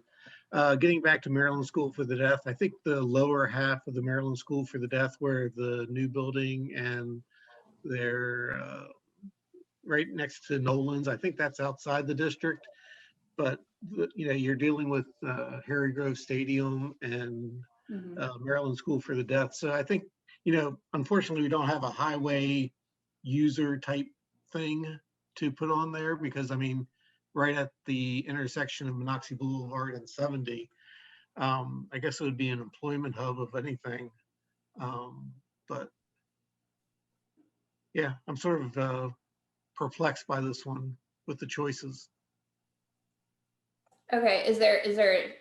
S12: Getting back to Maryland School for the Deaf, I think the lower half of the Maryland School for the Deaf, where the new building and they're right next to Nolan's, I think that's outside the district. But you're dealing with Harry Grove Stadium and Maryland School for the Deaf. So I think, unfortunately, we don't have a highway user type thing to put on there because, I mean, right at the intersection of Monocacy Boulevard and 70, I guess it would be an employment hub of anything. But yeah, I'm sort of perplexed by this one with the choices.
S1: Okay, is there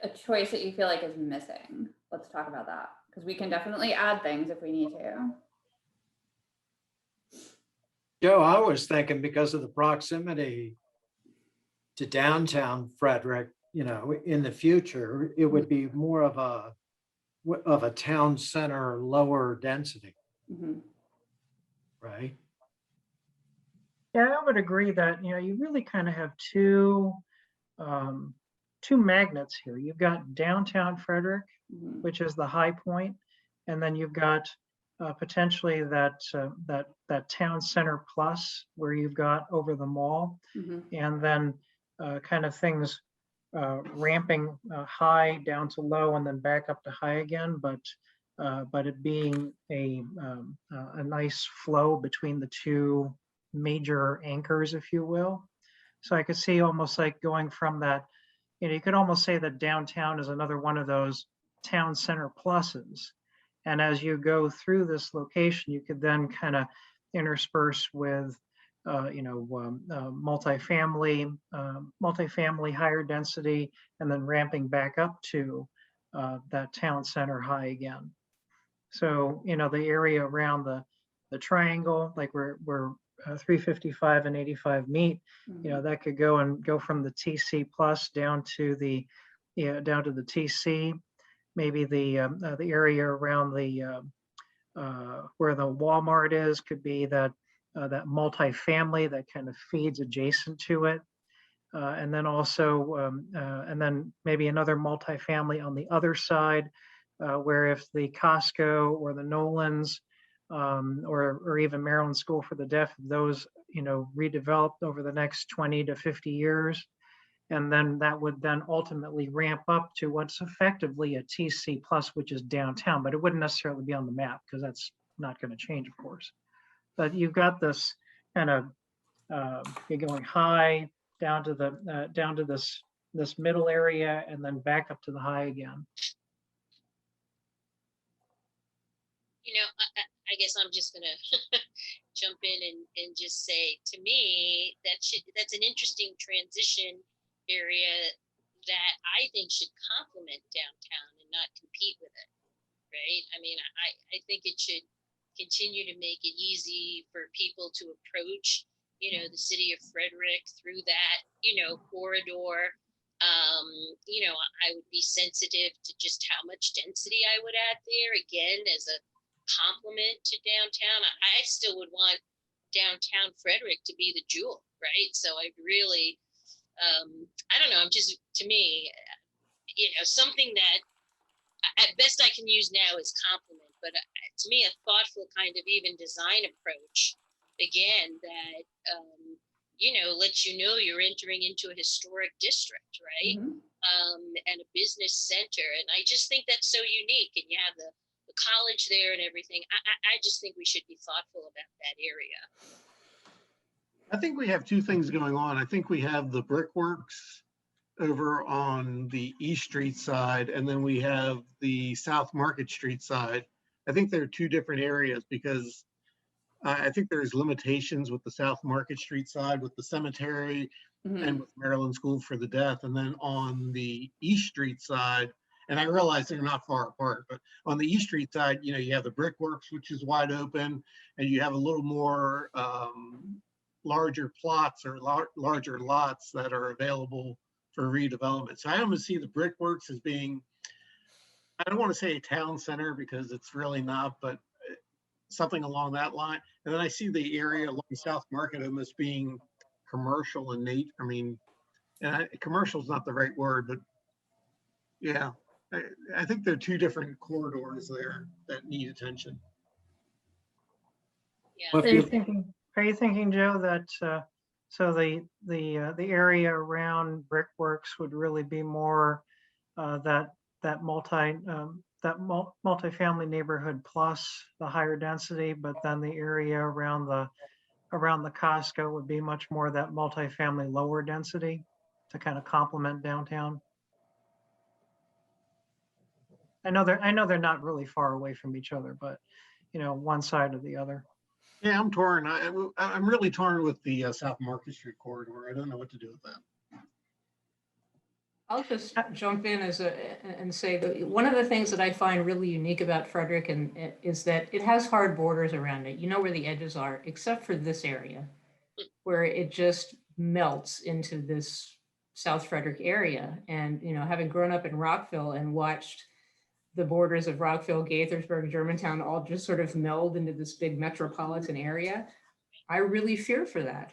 S1: a choice that you feel like is missing? Let's talk about that, because we can definitely add things if we need to.
S3: Joe, I was thinking because of the proximity to downtown Frederick, in the future, it would be more of a town center, lower density, right?
S14: Yeah, I would agree that, you really kind of have two magnets here. You've got downtown Frederick, which is the high point, and then you've got potentially that town center plus where you've got over the mall, and then kind of things ramping high down to low and then back up to high again, but it being a nice flow between the two major anchors, if you will. So I could see almost like going from that, you could almost say that downtown is another one of those town center pluses. And as you go through this location, you could then kind of intersperse with, multifamily, higher density, and then ramping back up to that town center high again. So, the area around the triangle, like where 355 and 85 meet, that could go from the TC plus down to the TC. Maybe the area around the where the Walmart is could be that multifamily that kind of feeds adjacent to it, and then also and then maybe another multifamily on the other side, where if the Costco or the Nolan's or even Maryland School for the Deaf, those redeveloped over the next 20 to 50 years. And then that would then ultimately ramp up to what's effectively a TC plus, which is downtown, but it wouldn't necessarily be on the map because that's not going to change, of course. But you've got this kind of you're going high down to this middle area and then back up to the high again.
S6: I guess I'm just gonna jump in and just say, to me, that's an interesting transition area that I think should complement downtown and not compete with it, right? I mean, I think it should continue to make it easy for people to approach, the city of Frederick through that, corridor. I would be sensitive to just how much density I would add there, again, as a complement to downtown. I still would want downtown Frederick to be the jewel, right? So I really, I don't know, to me, something that at best I can use now is complement, but to me, a thoughtful kind of even design approach, again, that, lets you're entering into a historic district, right? And a business center. And I just think that's so unique. And you have the college there and everything. I just think we should be thoughtful about that area.
S12: I think we have two things going on. I think we have the Brickworks over on the East Street side, and then we have the South Market Street side. I think they're two different areas because I think there's limitations with the South Market Street side with the cemetery
S1: Mhm.
S12: and with Maryland School for the Deaf. And then on the East Street side, and I realize they're not far apart, but on the East Street side, you know, you have the Brickworks, which is wide open, and you have a little more larger plots or larger lots that are available for redevelopment. So I almost see the Brickworks as being, I don't want to say a town center because it's really not, but something along that line. And then I see the area along South Market almost being commercial and I mean, commercial is not the right word, but yeah, I think there are two different corridors there that need attention.
S3: Well,
S14: Are
S3: if
S14: you
S3: you-
S14: thinking, Joe, that so the area around Brickworks would really be more that multifamily neighborhood plus the higher density, but then the area around the Costco would be much more that multifamily lower density to kind of complement downtown? I know they're not really far away from each other, but you know, one side or the other.
S12: Yeah, I'm torn. I'm really torn with the South Market Street corridor. I don't know what to do with that.
S11: I'll just jump in and say that one of the things that I find really unique about Frederick is that it has hard borders around it. You know where the edges are, except for this area, where it just melts into this South Frederick area. And, you know, having grown up in Rockville and watched the borders of Rockville, Gaithersburg, Germantown all just sort of meld into this big metropolitan area, I really fear for that.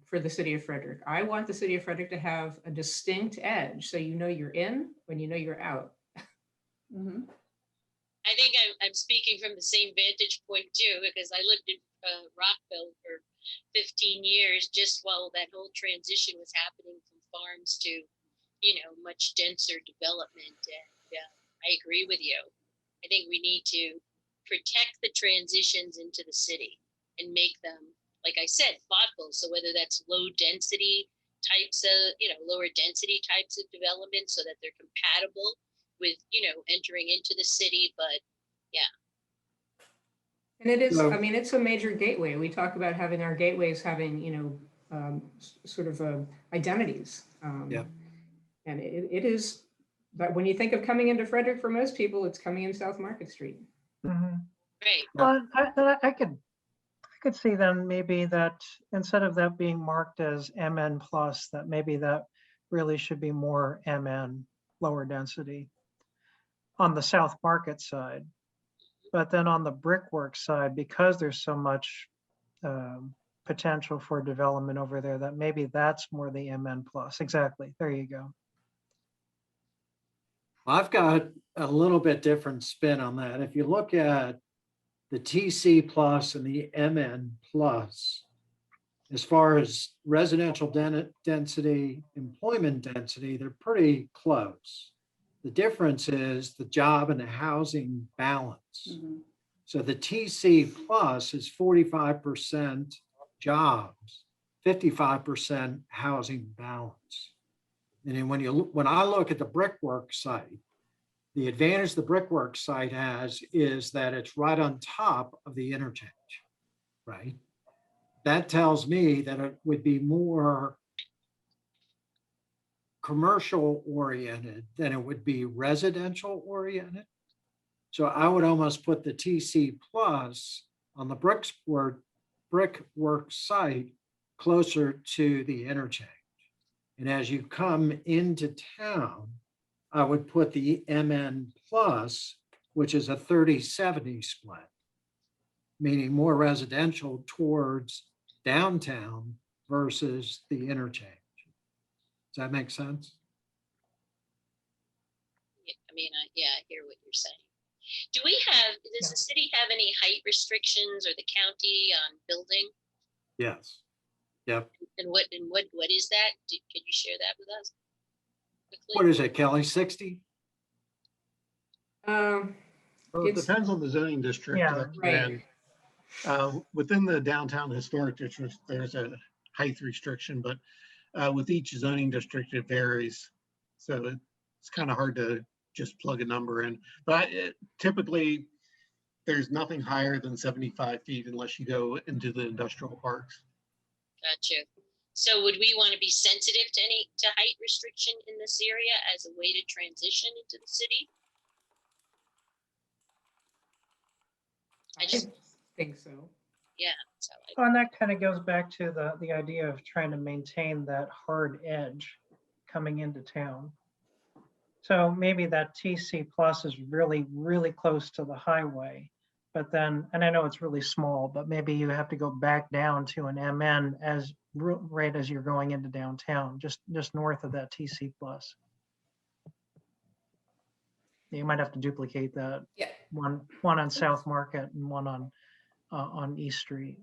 S11: For the city of Frederick. I want the city of Frederick to have a distinct edge, so you know you're in when you know you're out.
S1: Mhm.
S6: I think I'm speaking from the same vantage point too, because I lived in Rockville for 15 years, just while that whole transition was happening from farms to, you know, much denser development. And I agree with you. I think we need to protect the transitions into the city and make them, like I said, thoughtful. So whether that's low density types of, you know, lower density types of development so that they're compatible with, you know, entering into the city. But yeah.
S11: And it is,
S3: So-
S11: I mean, it's a major gateway. We talk about having our gateways having, you know, sort of identities.
S3: Yeah.
S11: And it is, but when you think of coming into Frederick, for most people, it's coming in South Market Street.
S14: Mhm.
S6: Right.
S14: Well, I could see then maybe that instead of that being marked as MN plus, that maybe that really should be more MN, lower density on the South Market side. But then on the Brickwork side, because there's so much potential for development over there, that maybe that's more the MN plus. Exactly. There you go.
S3: I've got a little bit different spin on that. If you look at the TC plus and the MN plus, as far as residential density, employment density, they're pretty close. The difference is the job and the housing balance.
S1: Mhm.
S3: So the TC plus is 45% jobs, 55% housing balance. And then when I look at the Brickwork site, the advantage the Brickwork site has is that it's right on top of the interchange, right? That tells me that it would be more commercial oriented than it would be residential oriented. So I would almost put the TC plus on the Brickwork site closer to the interchange. And as you come into town, I would put the MN plus, which is a 30-70 split, meaning more residential towards downtown versus the interchange. Does that make sense?
S6: I mean, yeah, I hear what you're saying. Does the city have any height restrictions or the county on building?
S3: Yes. Yep.
S6: And what is that? Can you share that with us? Quickly?
S3: What is it, Kelly? 60?
S12: Well, it
S11: It's-
S12: depends on the zoning district.
S14: Yeah,
S11: right.
S12: And within the downtown historic district, there's a height restriction, but with each zoning district, it varies. So it's kind of hard to just plug a number in. But typically, there's nothing higher than 75 feet unless you go into the industrial parks.
S6: Gotcha. So would we want to be sensitive to height restriction in this area as a way to transition into the city? I just
S11: think so.
S6: Yeah. That's how I,
S14: Well, and that kind of goes back to the idea of trying to maintain that hard edge coming into town. So maybe that TC plus is really, really close to the highway. But then, and I know it's really small, but maybe you have to go back down to an MN as right as you're going into downtown, just north of that TC plus. You might have to duplicate that.
S1: Yeah.
S14: One on South Market and one on East Street.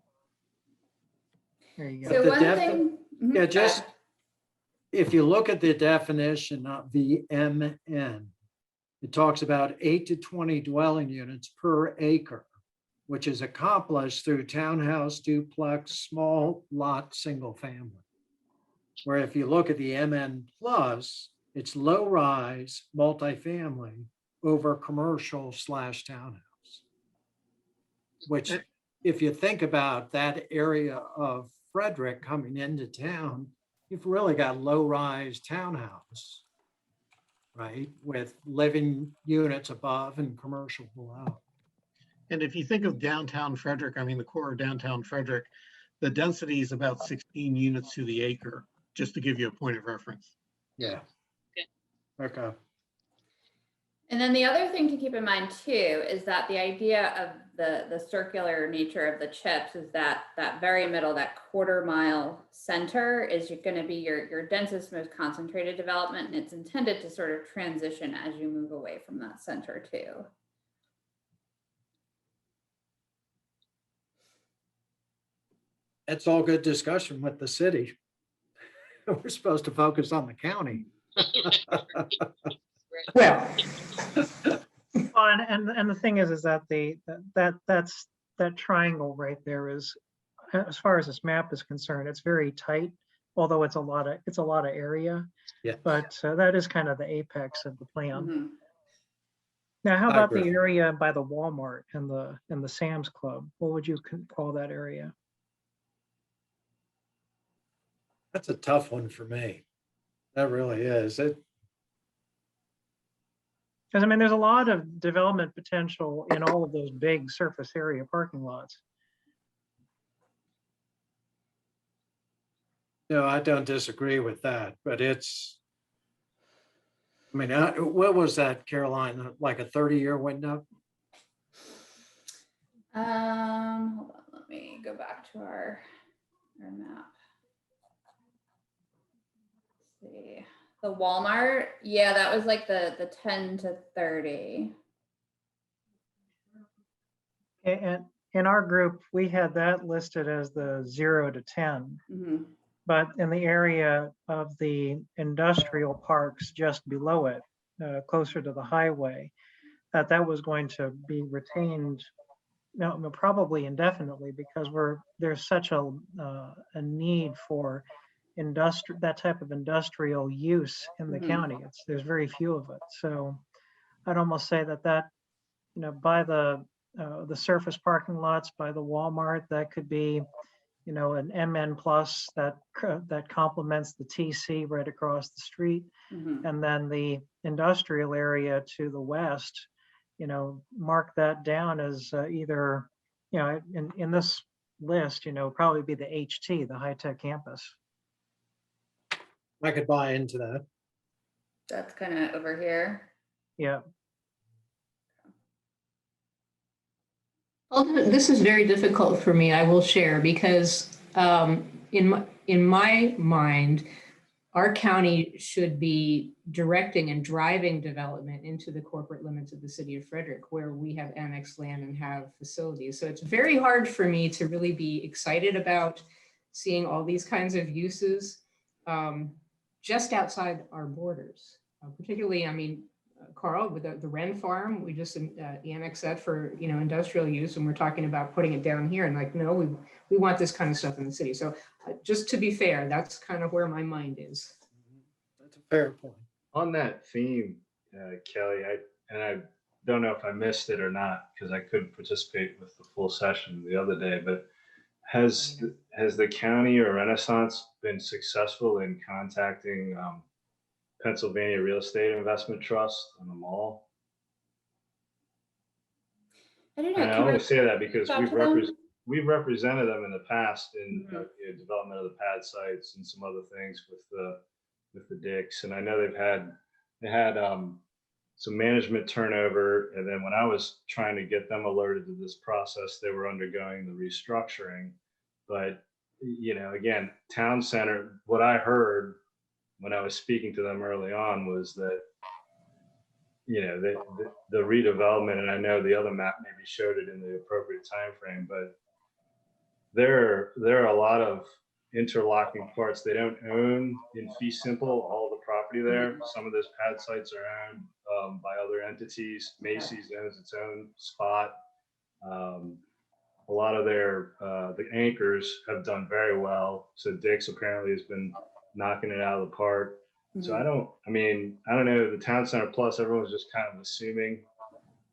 S14: There you go.
S1: So
S3: The
S1: one thing. Mhm,
S3: Yeah,
S1: go
S3: just,
S1: ahead.
S3: if you look at the definition of the MN, it talks about 8 to 20 dwelling units per acre, which is accomplished through townhouse, duplex, small lot, single family. Where if you look at the MN plus, it's low rise, multifamily over commercial / townhouse. Which, if you think about that area of Frederick coming into town, you've really got low rise townhouse, right? With living units above and commercial below.
S12: And if you think of downtown Frederick, I mean, the core of downtown Frederick, the density is about 16 units to the acre, just to give you a point of reference.
S3: Yeah. Okay.
S1: And then the other thing to keep in mind too is that the idea of the circular nature of the chips is that very middle, that quarter-mile center is going to be your densest, most concentrated development, and it's intended to sort of transition as you move away from that center too.
S3: That's all good discussion with the city. We're supposed to focus on the county.
S14: Well, and the thing is that that triangle right there is, as far as this map is concerned, it's very tight. Although it's a lot of area.
S3: Yeah.
S14: But that is kind of the apex of the plan.
S1: Mhm.
S14: Now, how
S3: I
S14: about the
S3: agree.
S14: area by the Walmart and the Sam's Club? What would you call that area?
S3: That's a tough one for me. That really is.
S14: Because I mean, there's a lot of development potential in all of those big surface area parking lots.
S3: No, I don't disagree with that, but it's, I mean, what was that, Caroline, like a 30-year window?
S1: Hold on, let me go back to our map. Let's see, the Walmart, yeah, that was like the 10 to 30.
S14: And in our group, we had that listed as the 0 to 10.
S1: Mhm.
S14: But in the area of the industrial parks just below it, closer to the highway, that was going to be retained, probably indefinitely, because there's such a need for that type of industrial use in the
S1: Mhm.
S14: county. There's very few of it. So I'd almost say that by the surface parking lots, by the Walmart, that could be an MN plus that complements the TC right across the street.
S1: Mhm.
S14: And then the industrial area to the west, mark that down as either, in this list, probably be the HT, the high tech campus.
S3: I could buy into that.
S1: That's kind of over here.
S14: Yeah.
S11: Well, this is very difficult for me, I will share, because in my mind, our county should be directing and driving development into the corporate limits of the city of Frederick, where we have annexed land and have facilities. So it's very hard for me to really be excited about seeing all these kinds of uses just outside our borders. Particularly, I mean, Carl, with the Wren Farm, we just annexed that for, industrial use, and we're talking about putting it down here, and like, no, we want this kind of stuff in the city. So just to be fair, that's kind of where my mind is.
S3: That's a fair point.
S13: On that theme, Kelly, I don't know if I missed it or not because I couldn't participate with the full session the other day, but has the county or Renaissance been successful in contacting Pennsylvania Real Estate Investment Trust on the mall?
S1: I don't know.
S13: And I
S1: Can
S13: only
S1: I
S13: say that because
S1: talk to them?
S13: we've represented them in the past in
S1: Mhm.
S13: development of the pad sites and some other things with the Dicks. And I know they had some management turnover. And then when I was trying to get them alerted to this process, they were undergoing the restructuring. But, again, town center, what I heard when I was speaking to them early on was that, the redevelopment, and I know the other map maybe showed it in the appropriate time frame, but there are a lot of interlocking parts. They don't own in fee simple all the property there. Some of those pad sites are owned by other entities. Macy's owns its own spot. A lot of the anchors have done very well. So Dick's apparently has been knocking it out of the park. So I don't know, the town center plus, everyone's just kind of assuming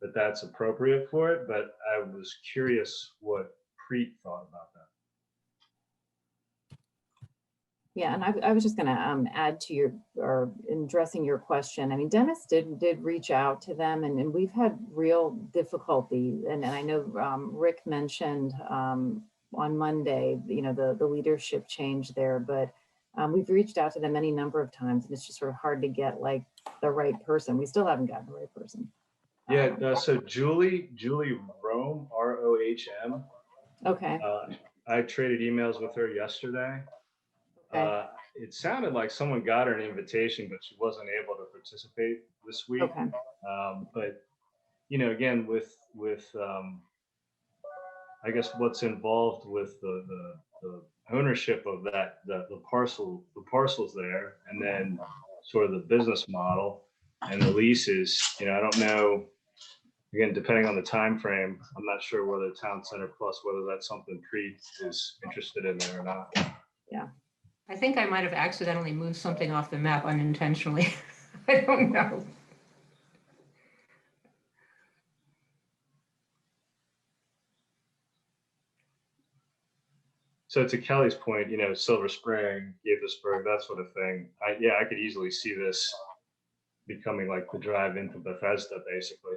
S13: that that's appropriate for it, but I was curious what Preet thought about that.
S10: Yeah, and I was just going to add to in addressing your question. I mean, Dennis did reach out to them, and we've had real difficulty. And I know Rick mentioned on Monday, the leadership change there, but we've reached out to them any number of times, and it's just sort of hard to get like the right person. We still haven't gotten the right person.
S13: Yeah, so Julie Rohm, R-O-H-M.
S10: Okay.
S13: I traded emails with her yesterday.
S10: Okay.
S13: It sounded like someone got her an invitation, but she wasn't able to participate this week.
S10: Okay.
S13: But again, with I guess what's involved with the ownership of the parcels there, and then sort of the business model and the leases. I don't know. Again, depending on the time frame, I'm not sure whether Town Center Plus, whether that's something Preet is interested in there or not.
S10: Yeah.
S11: I think I might have accidentally moved something off the map unintentionally. I don't know.
S13: So to Kelly's point, Silver Spring, Gaithersburg, that sort of thing. I could easily see this becoming like the drive into Bethesda, basically.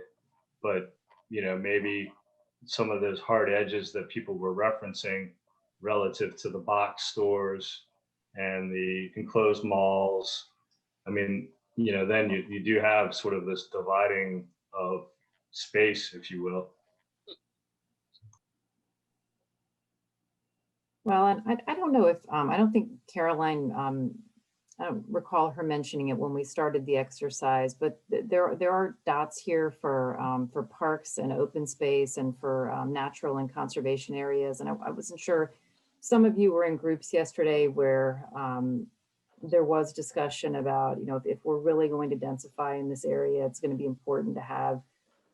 S13: But maybe some of those hard edges that people were referencing relative to the box stores and the enclosed malls. I mean, then you do have sort of this dividing of space, if you will.
S10: Well, and I don't know if, I don't think Caroline, I don't recall her mentioning it when we started the exercise, but there are dots here for parks and open space and for natural and conservation areas. And I wasn't sure, some of you were in groups yesterday where there was discussion about, if we're really going to densify in this area, it's going to be important to have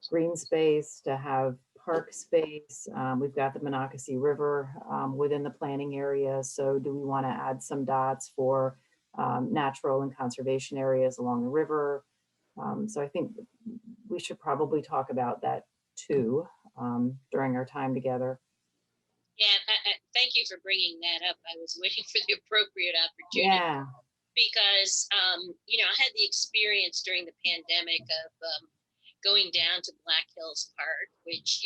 S10: green space, to have park space. We've got the Monocacy River within the planning area. So do we want to add some dots for natural and conservation areas along the river? So I think we should probably talk about that too during our time together.
S6: Yeah, thank you for bringing that up. I was waiting for the appropriate opportunity.
S10: Yeah.
S6: Because, I had the experience during the pandemic of going down to Black Hills Park, which,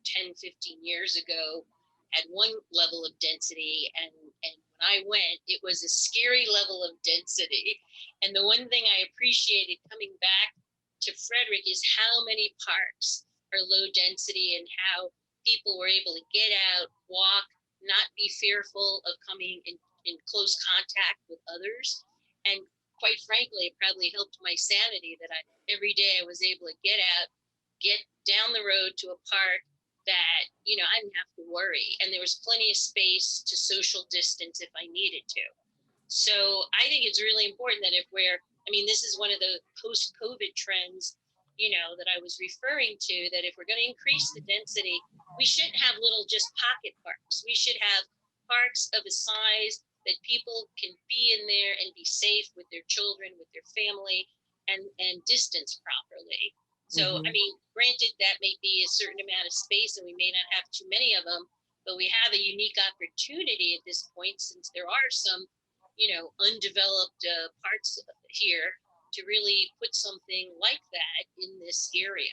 S6: 10, 15 years ago had one level of density. And when I went, it was a scary level of density. And the one thing I appreciated coming back to Frederick is how many parks are low density and how people were able to get out, walk, not be fearful of coming in close contact with others. And quite frankly, it probably helped my sanity that every day I was able to get out, get down the road to a park that, I didn't have to worry. And there was plenty of space to social distance if I needed to. So I think it's really important that if we're I mean, this is one of the post-COVID trends, you know, that I was referring to, that if we're going to increase the density, we shouldn't have little just pocket parks. We should have parks of a size that people can be in there and be safe with their children, with their family, and distance properly. So, I mean, granted, that may be a certain amount of space and we may not have too many of them, but we have a unique opportunity at this point, since there are some, you know, undeveloped parts here, to really put something like that in this area.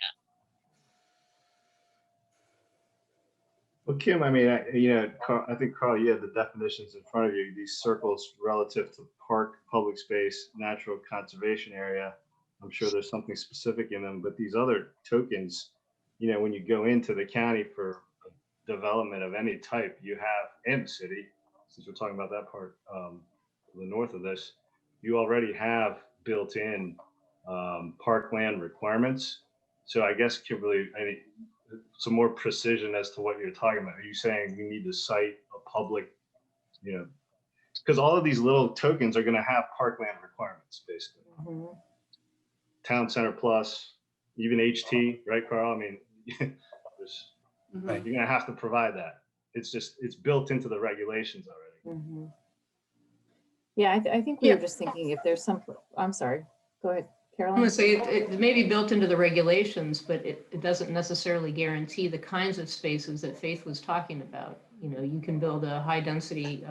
S13: Well, Kim, I mean, I think, Carl, you have the definitions in front of you, these circles relative to park, public space, natural conservation area. I'm sure there's something specific in them, but these other tokens, you know, when you go into the county for development of any type, you have, and the city, since we're talking about that part, to the north of this, you already have built in parkland requirements. So I guess, Kimberly, some more precision as to what you're talking about. Are you saying we need to cite a public, you know, because all of these little tokens are going to have parkland requirements, basically. Town Center Plus, even HT, right, Carl? I mean, there's, you're going to have to provide that. It's just, it's built into the regulations already.
S10: Yeah, I think we were just thinking if there's some, I'm sorry, go ahead,
S11: I'm
S10: Caroline.
S11: gonna say it may be built into the regulations, but it doesn't necessarily guarantee the kinds of spaces that Faith was talking about. You know, you can build a high density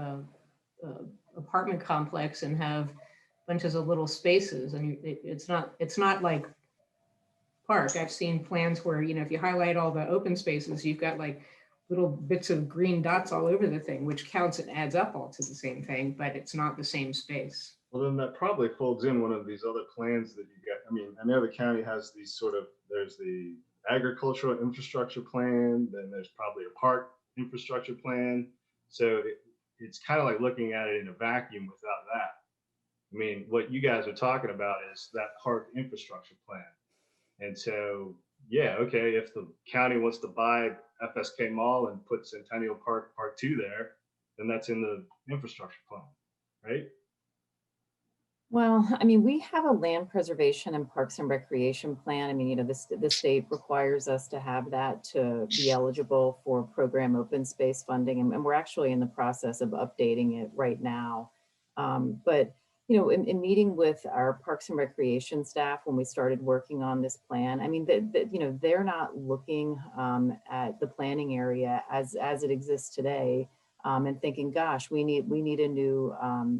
S11: apartment complex and have bunches of little spaces, and it's not like park. I've seen plans where, you know, if you highlight all the open spaces, you've got like little bits of green dots all over the thing, which counts and adds up all to the same thing, but it's not the same space.
S13: Well, then that probably folds in one of these other plans that you get. I mean, I know the county has these sort of, there's the agricultural infrastructure plan, then there's probably a park infrastructure plan. So it's kind of like looking at it in a vacuum without that. I mean, what you guys are talking about is that park infrastructure plan. And so, yeah, okay, if the county wants to buy FSK Mall and put Centennial Park Part 2 there, then that's in the infrastructure plan, right?
S10: Well, I mean, we have a land preservation and parks and recreation plan. I mean, you know, the state requires us to have that to be eligible for program open space funding. And we're actually in the process of updating it right now. But, you know, in meeting with our parks and recreation staff, when we started working on this plan, I mean, you know, they're not looking at the planning area as it exists today. And thinking, gosh, we need a new,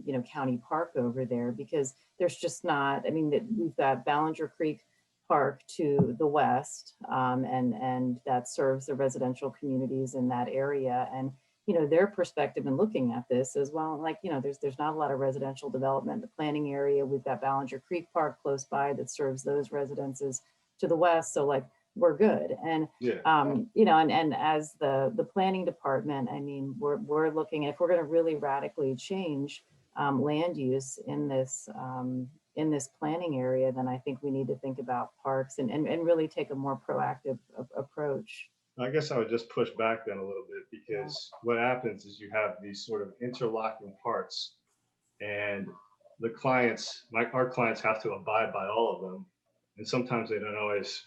S10: you know, county park over there, because there's just not, I mean, we've got Ballinger Creek Park to the west, and that serves the residential communities in that area. And, you know, their perspective in looking at this as well, like, you know, there's not a lot of residential development in the planning area. We've got Ballinger Creek Park close by that serves those residences to the west. So like, we're good. And, you know, and as the planning department, I mean, we're looking at, if we're going to really radically change land use in this planning area, then I think we need to think about parks and really take a more proactive approach.
S13: I guess I would just push back then a little bit, because what happens is you have these sort of interlocking parts, and the clients, our clients, have to abide by all of them. And sometimes they don't always,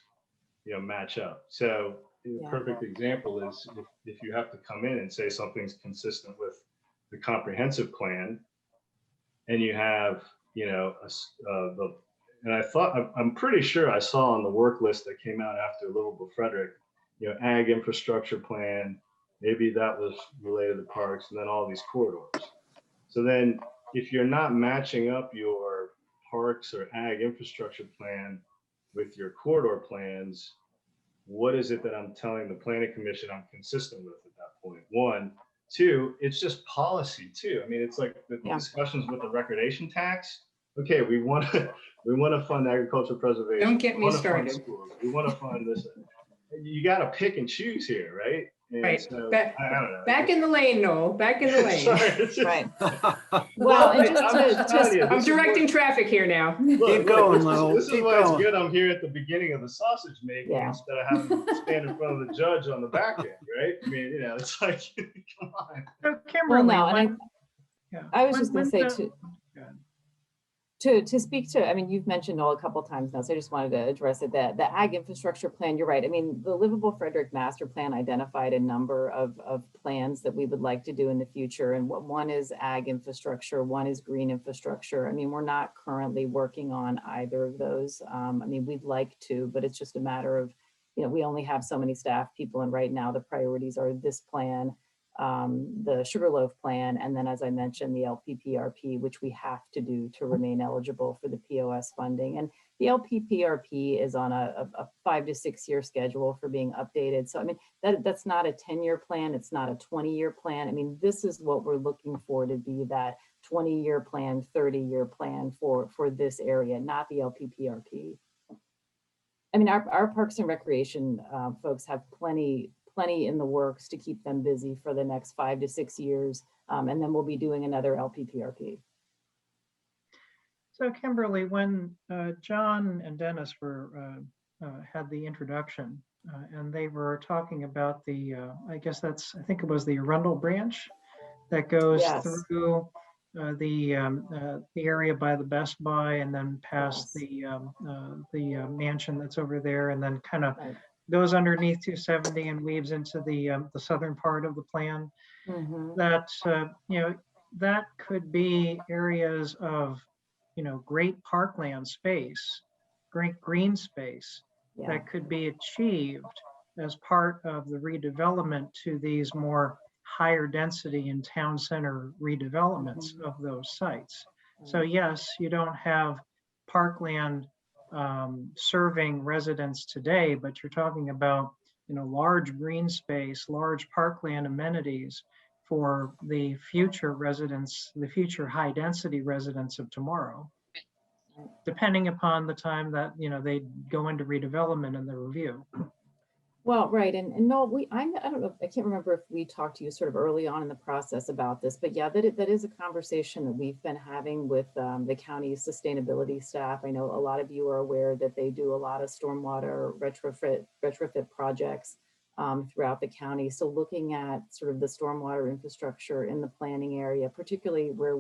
S13: you know, match up. So a perfect example is if you have to come in and say something's consistent with the comprehensive plan, and you have, you know, I'm pretty sure I saw on the work list that came out after Livable Frederick, you know, ag infrastructure plan, maybe that was related to parks, and then all these corridors. So then if you're not matching up your parks or ag infrastructure plan with your corridor plans, what is it that I'm telling the planning commission I'm consistent with at that point? One. Two, it's just policy too. I mean, it's like the discussions with the recordation tax. Okay, we want to fund agricultural preservation.
S11: Don't get me started.
S13: We want to fund this. You got to pick and choose here, right? And
S11: right.
S13: So,
S11: back,
S13: I don't know.
S11: Back in the lane, Noel. Back in the lane.
S10: Right.
S11: Well,
S13: I'm
S11: I'm directing traffic here now.
S3: Keep going, Lowell.
S13: This is
S3: Keep
S13: why it's
S3: going.
S13: good I'm here at the beginning of the sausage making instead of having to stand in front of the judge on the back end, right? I mean, you know, it's like, come on.
S14: So Kimberly,
S10: I was just going to say too. To speak to, I mean, you've mentioned all a couple times now, so I just wanted to address it, that the ag infrastructure plan, you're right. I mean, the Livable Frederick Master Plan identified a number of plans that we would like to do in the future. And one is ag infrastructure, one is green infrastructure. I mean, we're not currently working on either of those. I mean, we'd like to, but it's just a matter of, you know, we only have so many staff people, and right now the priorities are this plan, the Sugarloaf plan, and then, as I mentioned, the LPPRP, which we have to do to remain eligible for the POS funding. And the LPPRP is on a 5 to 6 year schedule for being updated. So, I mean, that's not a 10-year plan. It's not a 20-year plan. I mean, this is what we're looking for to be that 20-year plan, 30-year plan for this area, not the LPPRP. I mean, our Parks and Recreation folks have plenty in the works to keep them busy for the next 5 to 6 years. And then we'll be doing another LPPRP.
S14: So Kimberly, when John and Dennis had the introduction and they were talking about the, I think it was the Arundel branch that goes through the area by the Best Buy and then past the mansion that's over there, and then kind of goes underneath 270 and weaves into the southern part of the plan. That you know, that could be areas of, you know, great parkland space, great green space that could be achieved as part of the redevelopment to these more higher density and town center redevelopments of those sites. So yes, you don't have parkland serving residents today, but you're talking about, you know, large green space, large parkland amenities for the future residents, the future high density residents of tomorrow, depending upon the time that, you know, they go into redevelopment in the review.
S10: Well, right, and no, I don't know, I can't remember if we talked to you sort of early on in the process about this, but yeah, that is a conversation that we've been having with the county's sustainability staff. I know a lot of you are aware that they do a lot of stormwater retrofit projects throughout the county. So looking at sort of the stormwater infrastructure in the planning area, particularly where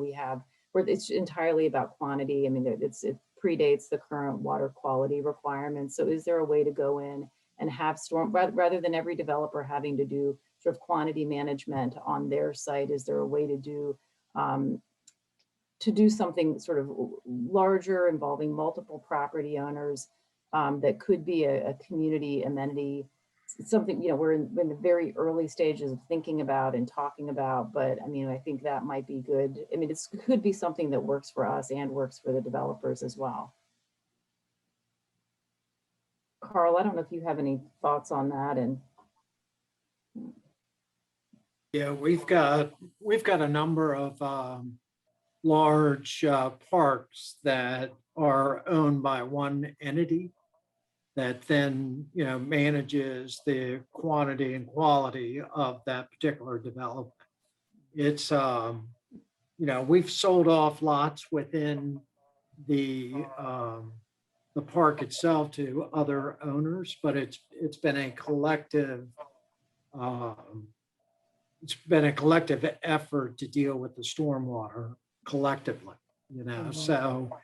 S10: it's entirely about quantity. I mean, it predates the current water quality requirements. So is there a way to go in and have rather than every developer having to do sort of quantity management on their site, is there a way to do something sort of larger involving multiple property owners that could be a community amenity, something, you know, we're in the very early stages of thinking about and talking about, but I mean, I think that might be good. I mean, it could be something that works for us and works for the developers as well. Carl, I don't know if you have any thoughts on that. And
S3: yeah, we've got a number of large parks that are owned by one entity that then, you know, manages the quantity and quality of that particular development. It's you know, we've sold off lots within the park itself to other owners, but it's been a collective effort to deal with the stormwater collectively, you know. So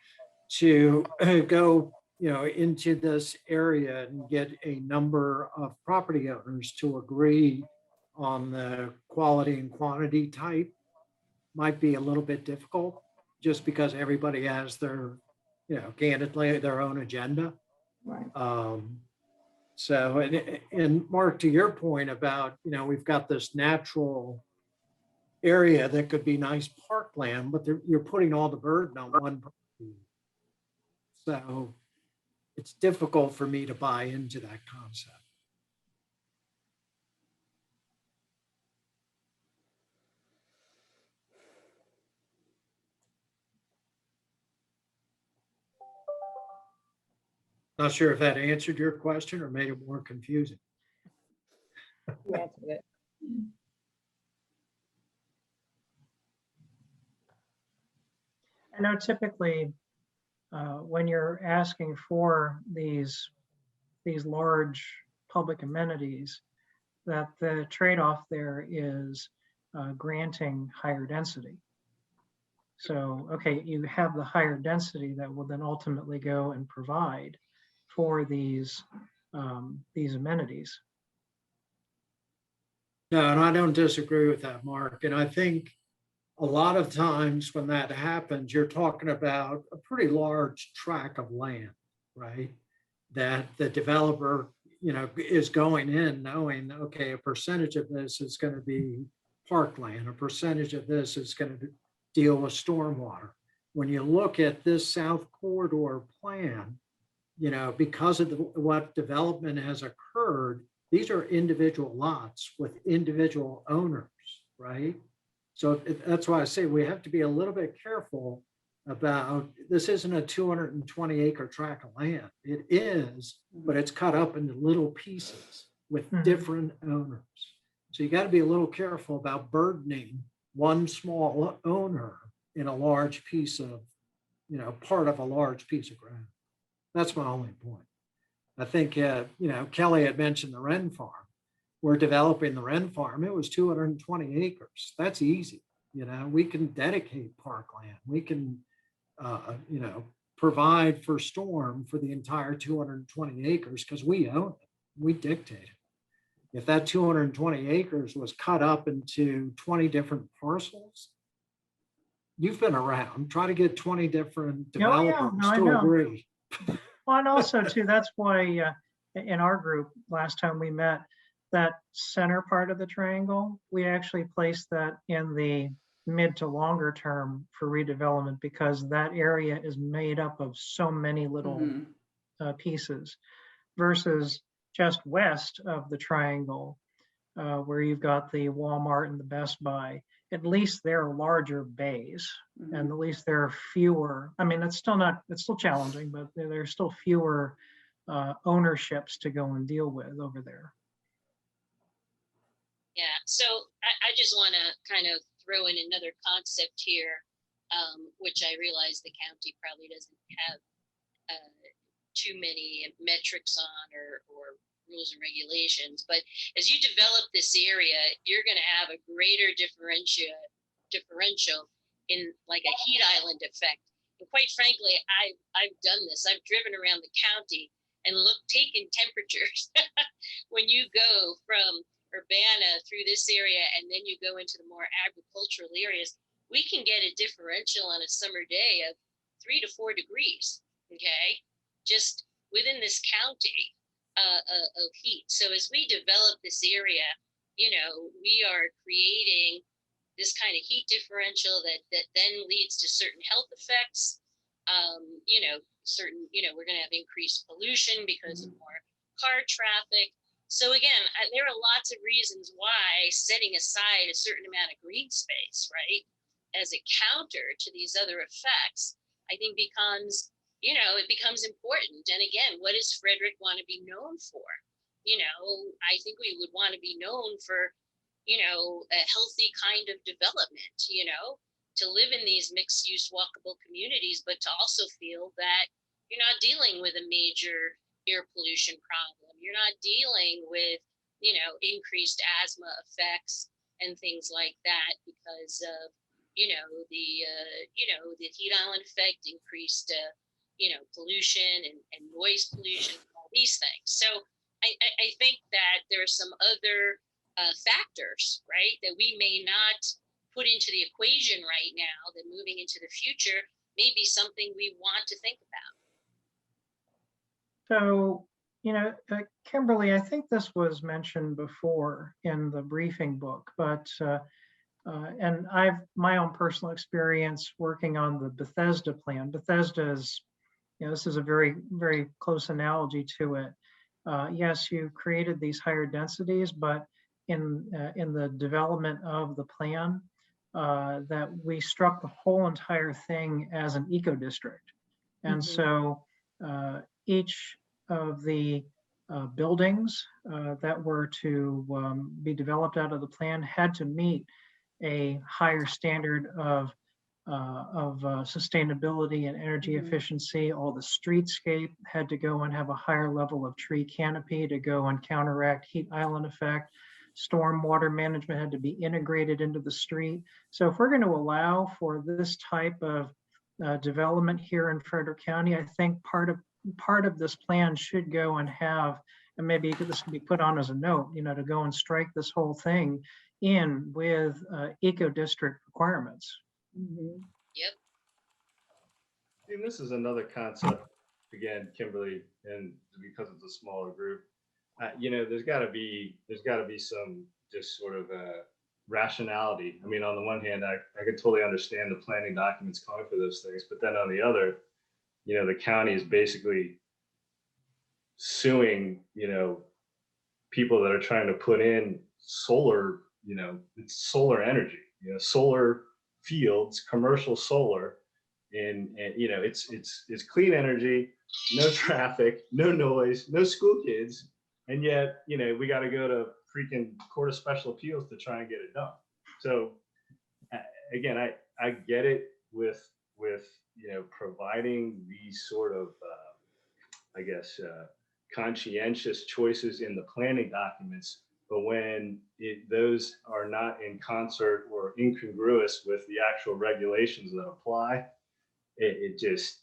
S3: to go, you know, into this area and get a number of property owners to agree on the quality and quantity type might be a little bit difficult, just because everybody has their, you know, candidly, their own agenda.
S10: Right.
S3: So, and Mark, to your point about, you know, we've got this natural area that could be nice parkland, but you're putting all the burden on one person. So it's difficult for me to buy into that concept. Not sure if that answered your question or made it more confusing.
S10: You answered it.
S14: I know typically when you're asking for these large public amenities, that the trade-off there is granting higher density. So, okay, you have the higher density that will then ultimately go and provide for these amenities.
S3: No, and I don't disagree with that, Mark. And I think a lot of times when that happens, you're talking about a pretty large tract of land, right? That the developer, is going in knowing, okay, a percentage of this is going to be parkland, a percentage of this is going to deal with stormwater. When you look at this South Corridor plan, because of what development has occurred, these are individual lots with individual owners, right? So that's why I say we have to be a little bit careful about, this isn't a 220 acre tract of land. It is, but it's cut up into little pieces with different owners. So you got to be a little careful about burdening one small owner in a large piece of, part of a large piece of ground. That's my only point. I think, Kelly had mentioned the Wren Farm. We're developing the Wren Farm. It was 220 acres. That's easy. We can dedicate parkland. We can, provide for storm for the entire 220 acres because we own it. We dictate it. If that 220 acres was cut up into 20 different parcels, you've been around, try to get 20 different developers
S14: I
S3: to
S14: know.
S3: agree.
S14: Well, and also too, that's why in our group, last time we met, that center part of the triangle, we actually placed that in the mid to longer term for redevelopment because that area is made up of so many little pieces versus just west of the triangle where you've got the Walmart and the Best Buy. At least they're larger bays and at least there are fewer. I mean, it's still challenging, but there's still fewer ownerships to go and deal with over there.
S6: Yeah, so I just want to kind of throw in another concept here, which I realize the county probably doesn't have too many metrics on or rules and regulations. But as you develop this area, you're going to have a greater differential in like a heat island effect. And quite frankly, I've done this. I've driven around the county and taken temperatures when you go from Urbana through this area and then you go into the more agricultural areas. We can get a differential on a summer day of 3 to 4 degrees, okay, just within this county of heat. So as we develop this area, we are creating this kind of heat differential that then leads to certain health effects. We're going to have increased pollution because of more car traffic. So again, there are lots of reasons why setting aside a certain amount of green space, right, as a counter to these other effects, I think becomes, it becomes important. And again, what does Frederick want to be known for? I think we would want to be known for, a healthy kind of development, to live in these mixed use walkable communities, but to also feel that you're not dealing with a major air pollution problem. You're not dealing with, increased asthma effects and things like that because of, the heat island effect, increased, pollution and noise pollution, all these things. So I think that there are some other factors, right, that we may not put into the equation right now that moving into the future may be something we want to think about.
S14: So, Kimberly, I think this was mentioned before in the briefing book, but, and I've my own personal experience working on the Bethesda plan. Bethesda is, this is a very, very close analogy to it. Yes, you created these higher densities, but in the development of the plan, that we struck the whole entire thing as an eco district. And so each of the buildings that were to be developed out of the plan had to meet a higher standard of sustainability and energy efficiency. All the streetscape had to go and have a higher level of tree canopy to go and counteract heat island effect. stormwater management had to be integrated into the street. So if we're going to allow for this type of development here in Frederick County, I think part of this plan should go and have, and maybe this can be put on as a note, to go and strike this whole thing in with eco district requirements.
S6: Yep.
S13: And this is another concept, again, Kimberly, and because it's a smaller group, there's got to be some just sort of rationality. I mean, on the one hand, I can totally understand the planning documents calling for those things, but then on the other, the county is basically suing, people that are trying to put in solar, it's solar energy, solar fields, commercial solar, and it's clean energy, no traffic, no noise, no school kids, and yet we got to go to freaking Court of Special Appeals to try and get it done. So again, I get it with providing these sort of conscientious choices in the planning documents, but when those are not in concert or incongruous with the actual regulations that apply, it just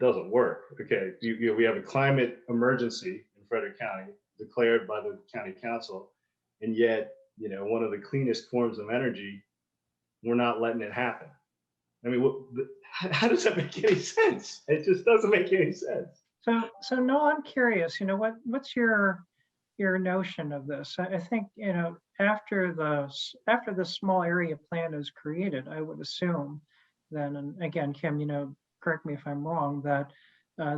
S13: doesn't work. Okay, we have a climate emergency in Frederick County declared by the county council, and yet one of the cleanest forms of energy, we're not letting it happen. I mean, how does that make any sense? It just doesn't make any sense.
S14: So Noel, I'm curious, what's your notion of this? I think, after the small area plan is created, I would assume then, and again, Kim, correct me if I'm wrong, that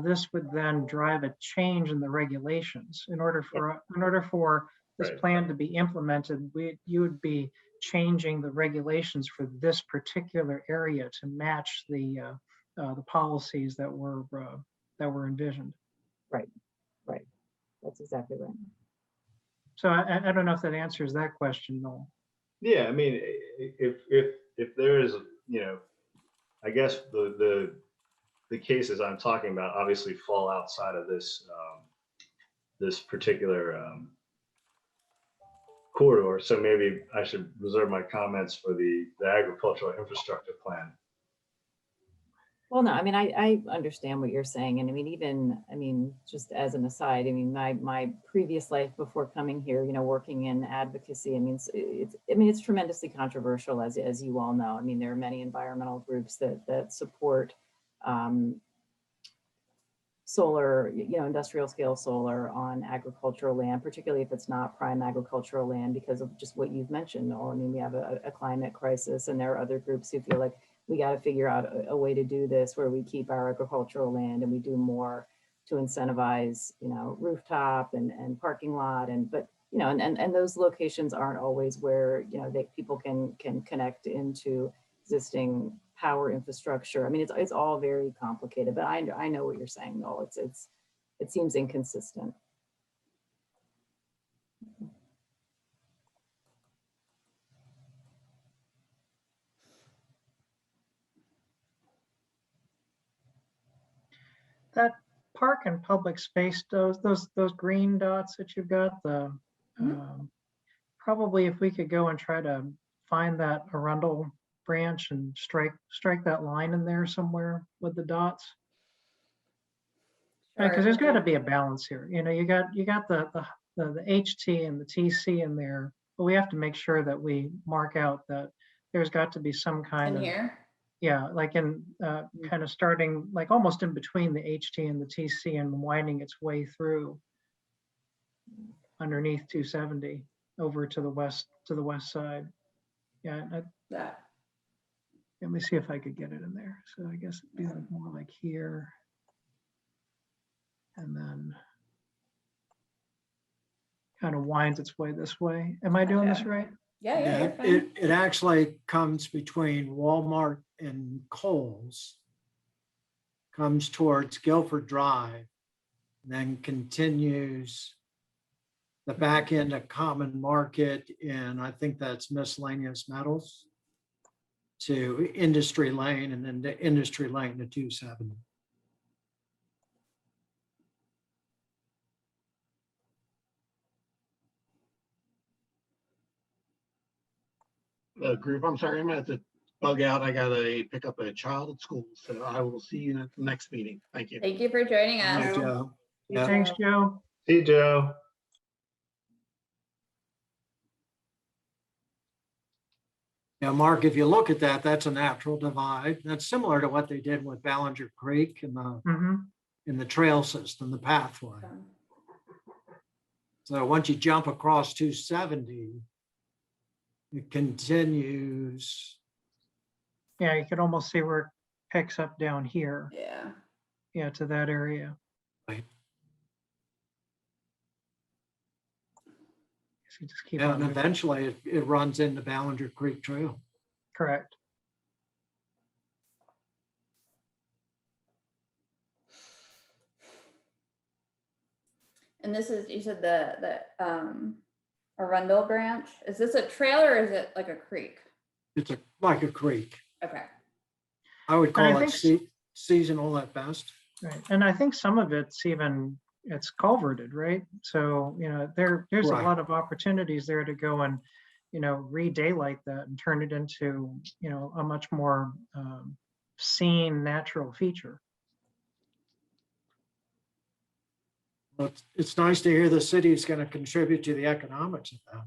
S14: this would then drive a change in the regulations. In order for this plan to be implemented, you would be changing the regulations for this particular area to match the policies that were envisioned.
S10: Right. That's exactly right.
S14: So I don't know if that answers that question, Noel.
S13: Yeah, I mean, if there is, I guess the cases I'm talking about obviously fall outside of this this particular corridor. So maybe I should reserve my comments for the agricultural infrastructure plan.
S10: Well, no, I mean, I understand what you're saying. And I mean, just as an aside, my previous life before coming here, working in advocacy, it's tremendously controversial, as you all know. I mean, there are many environmental groups that support solar, industrial scale solar on agricultural land, particularly if it's not prime agricultural land, because of just what you've mentioned, Noel. I mean, we have a climate crisis, and there are other groups who feel like we got to figure out a way to do this where we keep our agricultural land and we do more to incentivize, rooftop and parking lot, and those locations aren't always where people can connect into existing power infrastructure. I mean, it's all very complicated, but I know what you're saying, Noel. It seems inconsistent.
S14: That park and public space, those green dots that you've got, probably if we could go and try to find that Arundel branch and strike that line in there somewhere with the dots. Because there's got to be a balance here. You got the HT and the TC in there, but we have to make sure that we mark out that there's got to be some kind of
S1: here.
S14: Yeah, like in kind of starting like almost in between the HT and the TC and winding its way through underneath 270 over to the west side. Yeah, let me see if I could get it in there. So I guess it'd be more like here, and then kind of winds its way this way. Am I doing this right?
S1: Yeah.
S3: It actually comes between Walmart and Kohl's, comes towards Guilford Drive, then continues the back end of Common Market, and I think that's Miscellaneous Metals, to Industry Lane, and then to Industry Lane to 270.
S12: group. I'm sorry, I'm gonna have to bug out. I gotta pick up a child at school, so I will see you at the next meeting. Thank you.
S1: Thank you for joining
S3: Hi,
S1: us.
S3: Joe. Yeah.
S14: Thanks, Joe.
S13: See you, Joe.
S3: Yeah, Mark, if you look at that, that's a natural divide. That's similar to what they did with Ballinger Creek and in the trail system, the pathway. So once you jump across 270, it continues.
S14: Yeah, you could almost see where it picks up down here.
S1: Yeah.
S14: Yeah, to that area.
S3: Right.
S14: So you just keep
S3: Yeah,
S14: on
S3: and
S14: moving.
S3: eventually it runs into Ballinger Creek Trail.
S14: Correct.
S1: And this is, you said Arundel branch. Is this a trail or is it like a creek?
S3: It's like a creek.
S1: Okay.
S3: I would
S14: And
S3: call
S14: I
S3: it
S14: think
S3: seasonal at best.
S14: Right, and I think some of it's culverted, right? So, there's a
S3: Right.
S14: lot of opportunities there to go and, re-daylight that and turn it into, a much more seen natural feature.
S3: But it's nice to hear the city is going to contribute to the economics of that.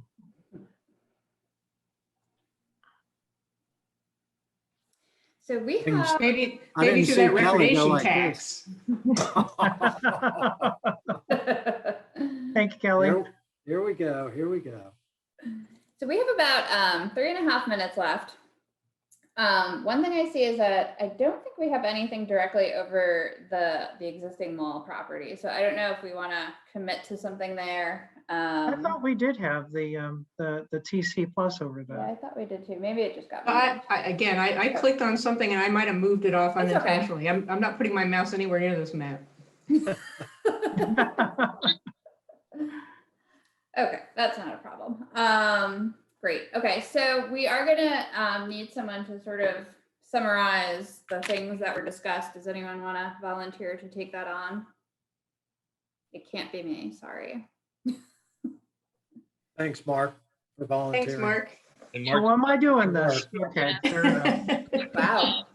S1: So we
S3: Things-
S1: have,
S11: Maybe,
S3: I didn't
S11: maybe through
S3: see
S11: that
S3: Kelly go
S11: recreation
S3: like
S11: tax.
S14: Thank you, Kelly.
S3: Here we go. Here we go.
S1: so we have about 3.5 minutes left. One thing I see is that I don't think we have anything directly over the existing mall property. So I don't know if we want to commit to something there.
S14: I thought we did have the TC plus over
S1: Yeah, I
S14: there.
S1: thought we did too. Maybe it just got
S11: I,
S1: moved.
S11: again, I clicked on something and I might have moved it off
S1: It's okay.
S11: unintentionally. I'm not putting my mouse anywhere near this map.
S1: Okay, that's not a problem. Great. Okay, so we are gonna need someone to sort of summarize the things that were discussed. Does anyone want to volunteer to take that on? It can't be me, sorry.
S3: Thanks, Mark, for volunteering.
S11: Thanks, Mark.
S9: And
S14: So
S9: Mark,
S14: am I doing this? Okay, fair enough.
S1: Wow.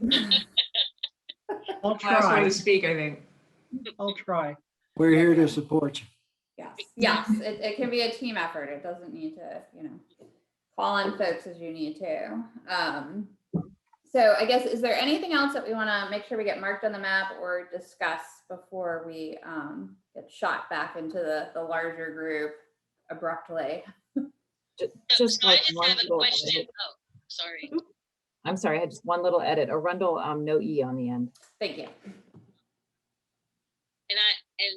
S14: I'll
S11: Last one
S14: try.
S11: to speak, I think.
S14: I'll try.
S3: We're here to support you.
S1: Yes, it can be a team effort. It doesn't need to, call on folks as you need to. So I guess, is there anything else that we want to make sure we get marked on the map or discuss before we get shot back into the larger group abruptly?
S10: Just
S6: So I
S10: like
S6: just
S10: one
S6: have a
S10: little
S6: question.
S10: edit.
S6: Oh, sorry.
S10: I'm sorry, I had just one little edit. Arundel, no E on the end.
S1: Thank you.
S6: And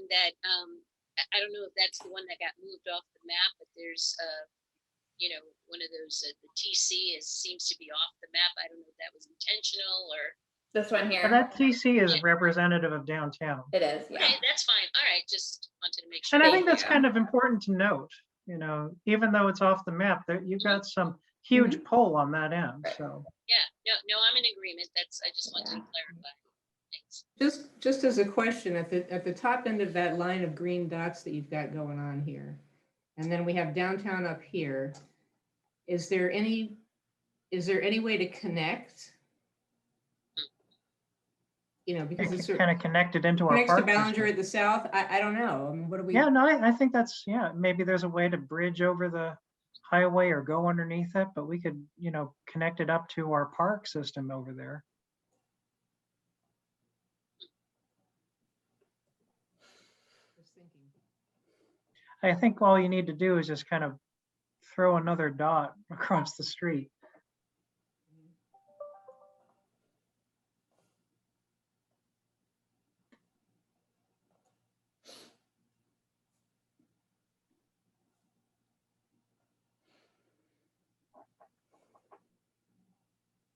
S6: that, I don't know if that's the one that got moved off the map, but there's, one of those, the TC seems to be off the map. I don't know if that was intentional or.
S1: This one
S14: But
S1: here.
S14: that TC is representative of downtown.
S1: It is, yeah.
S6: Okay, that's fine. All right, just wanted to make sure.
S14: And I
S1: Thank
S14: think that's
S1: you.
S14: kind of important to note, even though it's off the map, that you've got some huge pull on that end, so.
S6: Yeah, no, I'm in agreement. I just wanted to clarify. Thanks.
S11: Just as a question, at the top end of that line of green dots that you've got going on here, and then we have downtown up here, is there any way to connect? Because it's
S14: Kind of connected into our
S11: connects to
S14: park
S11: Ballinger
S14: system.
S11: at the south. I don't know. I mean, what do we?
S14: Yeah, no, I think that's, maybe there's a way to bridge over the highway or go underneath it, but we could, connect it up to our park system over there.
S11: Just thinking.
S14: I think all you need to do is just kind of throw another dot across the street.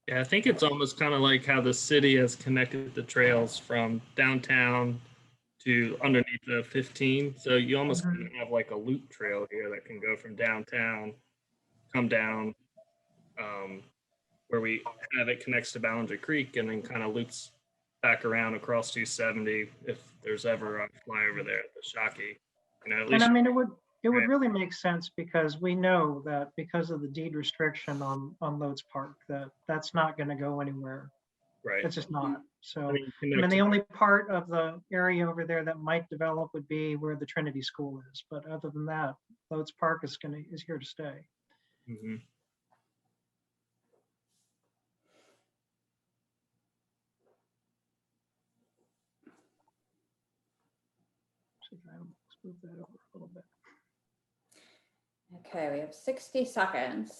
S9: yeah, I think it's almost kind of like how the city has connected the trails from downtown to underneath the 15. So you almost kind of have like a loop trail here that can go from downtown, come down, where we have it connects to Ballinger Creek and then kind of loops back around across 270 if there's ever a flyover there at the Shockey. At
S14: And
S9: least
S14: I mean, it it would really make sense because we know that because of the deed restriction on Lodes Park, that's not going to go anywhere.
S9: Right.
S14: It's just not. So,
S9: I mean,
S14: I mean, the only part of the area over there that might develop would be where the Trinity School is. But other than that, Lodes Park is here to stay.
S9: Mhm.
S14: So let's move that over a little bit.
S1: Okay, we have 60 seconds.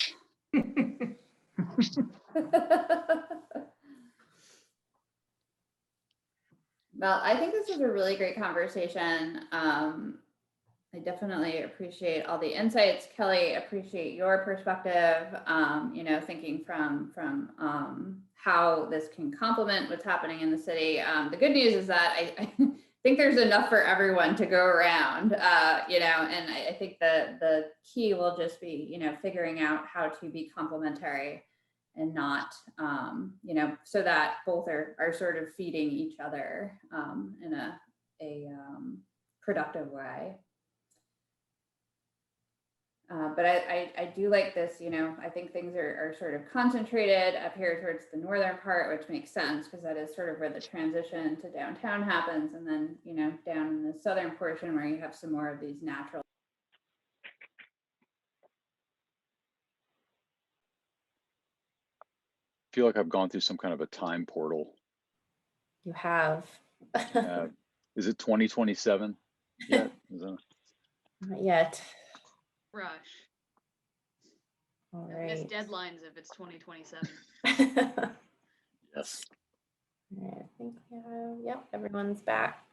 S1: Well, I think this was a really great conversation. I definitely appreciate all the insights. Kelly, appreciate your perspective, thinking from how this can complement what's happening in the city. The good news is that I think there's enough for everyone to go around, and I think the key will just be, figuring out how to be complementary and not, so that both are sort of feeding each other in a productive way. But I do like this, I think things are sort of concentrated up here towards the northern part, which makes sense because that is sort of where the transition to downtown happens. And then, down in the southern portion where you have some more of these natural.
S5: I feel like I've gone through some kind of a time portal.
S8: You have.
S5: Is it 2027 yet?
S8: Not yet.
S15: Rush.
S8: All
S15: Miss
S8: right.
S15: deadlines if it's 2027.
S5: Yes.
S8: I think we have, yep, everyone's back.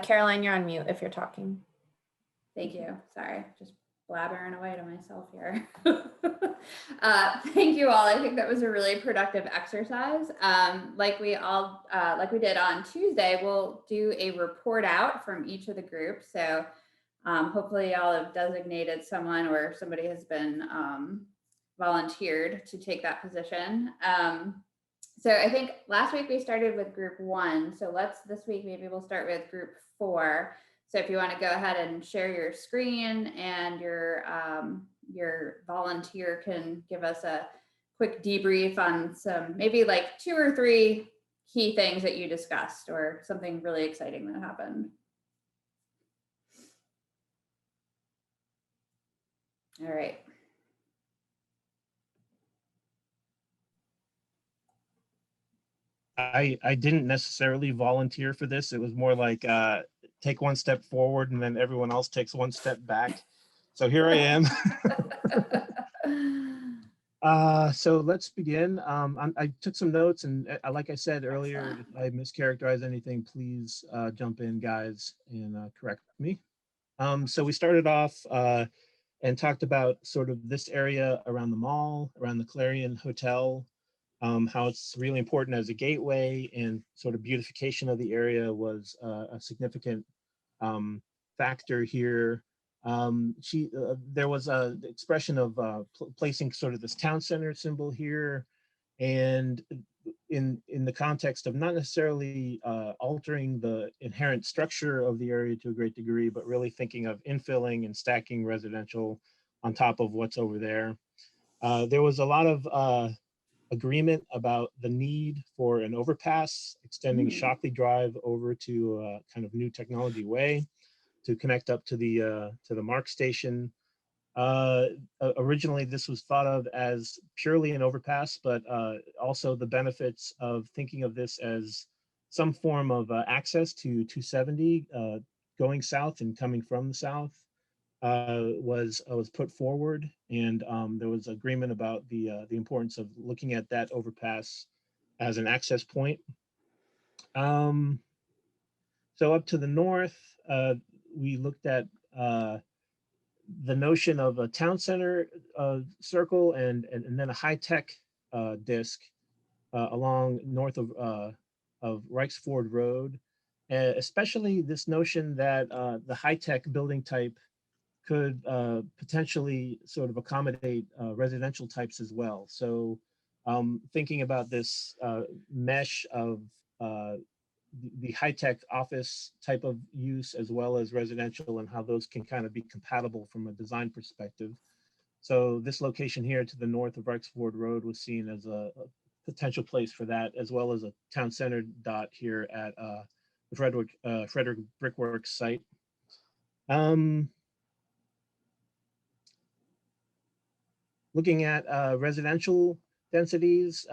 S8: Caroline, you're on mute if you're talking.
S1: Thank you. Sorry, just blabbering away to myself here. Thank you all. I think that was a really productive exercise. Like we did on Tuesday, we'll do a report out from each of the groups. So hopefully y'all have designated someone or somebody has been volunteered to take that position. So I think last week we started with group 1. So this week, maybe we'll start with group 4. So if you want to go ahead and share your screen and your volunteer can give us a quick debrief on some, maybe like 2 or 3 key things that you discussed or something really exciting that happened. All right.
S7: I didn't necessarily volunteer for this. It was more like take one step forward and then everyone else takes one step back. So here I am. So let's begin. I took some notes and like I said earlier, if I mischaracterize anything, please jump in, guys, and correct me. So we started off and talked about sort of this area around the mall, around the Clarion Hotel, how it's really important as a gateway, and sort of beautification of the area was a significant factor here. There was an expression of placing sort of this town center symbol here, and in the context of not necessarily altering the inherent structure of the area to a great degree, but really thinking of infilling and stacking residential on top of what's over there. There was a lot of agreement about the need for an overpass extending Shockley Drive over to kind of New Technology Way to connect up to the MARC station. Originally, this was thought of as purely an overpass, but also the benefits of thinking of this as some form of access to 270 going south and coming from the south was put forward, and there was agreement about the importance of looking at that overpass as an access point. So up to the north, we looked at the notion of a town center circle and then a high-tech disc along north of Reichsford Road, especially this notion that the high-tech building type could potentially sort of accommodate residential types as well. So thinking about this mesh of the high-tech office type of use as well as residential, and how those can kind of be compatible from a design perspective. So this location here to the north of Rexford Road was seen as a potential place for that, as well as a town center dot here at the Frederick Brickworks site. Looking at residential densities,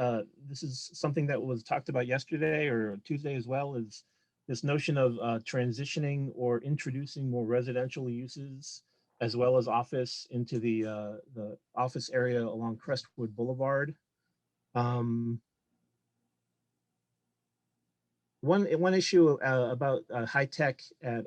S7: this is something that was talked about yesterday or Tuesday as well, is this notion of transitioning or introducing more residential uses as well as office into the office area along Crestwood Boulevard. One issue about high tech at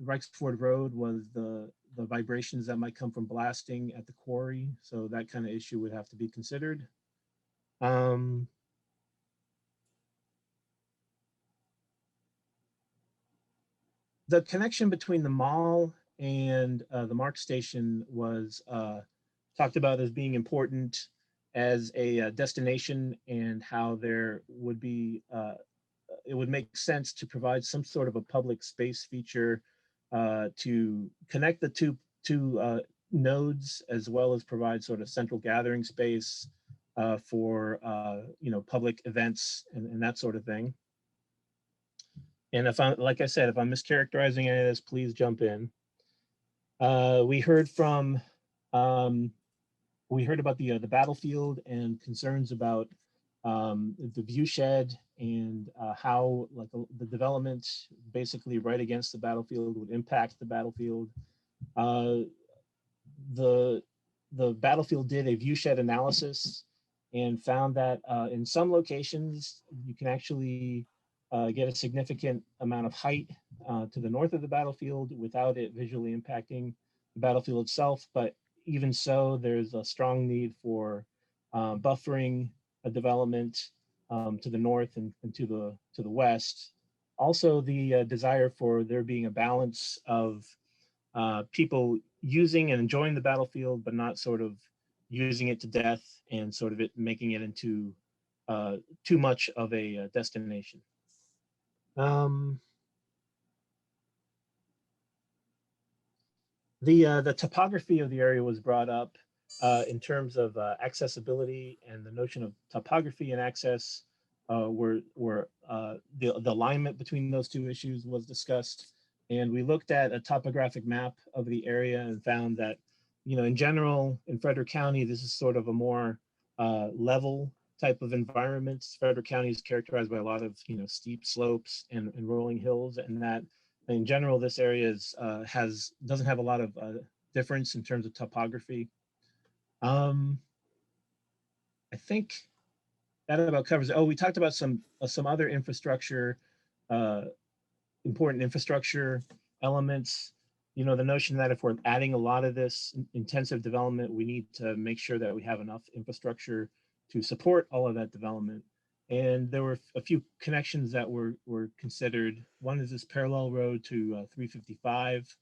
S7: Rexford Road was the vibrations that might come from blasting at the quarry. So that kind of issue would have to be considered. The connection between the mall and the MARC station was talked about as being important as a destination, and how there would be, it would make sense to provide some sort of a public space feature to connect the two nodes, as well as provide sort of central gathering space for public events and that sort of thing. And if I'm, like I said, if I'm mischaracterizing any of this, please jump in. We heard from, we heard about the battlefield and concerns about the view shed, and how like the development basically right against the battlefield would impact the battlefield. The battlefield did a view shed analysis and found that in some locations you can actually get a significant amount of height to the north of the battlefield without it visually impacting the battlefield itself. But even so, there's a strong need for buffering a development to the north and to the west. Also, the desire for there being a balance of people using and enjoying the battlefield, but not sort of using it to death and sort of it making it into too much of a destination. The topography of the area was brought up in terms of accessibility, and the notion of topography and access were the alignment between those two issues was discussed. And we looked at a topographic map of the area and found that, in general, in Frederick County, this is sort of a more level type of environment. Frederick County is characterized by a lot of, steep slopes and rolling hills, and that in general, this area is, doesn't have a lot of difference in terms of topography. I think that about covers it. Oh, we talked about some other infrastructure, important infrastructure elements. The notion that if we're adding a lot of this intensive development, we need to make sure that we have enough infrastructure to support all of that development. And there were a few connections that were considered. One is this parallel road to 355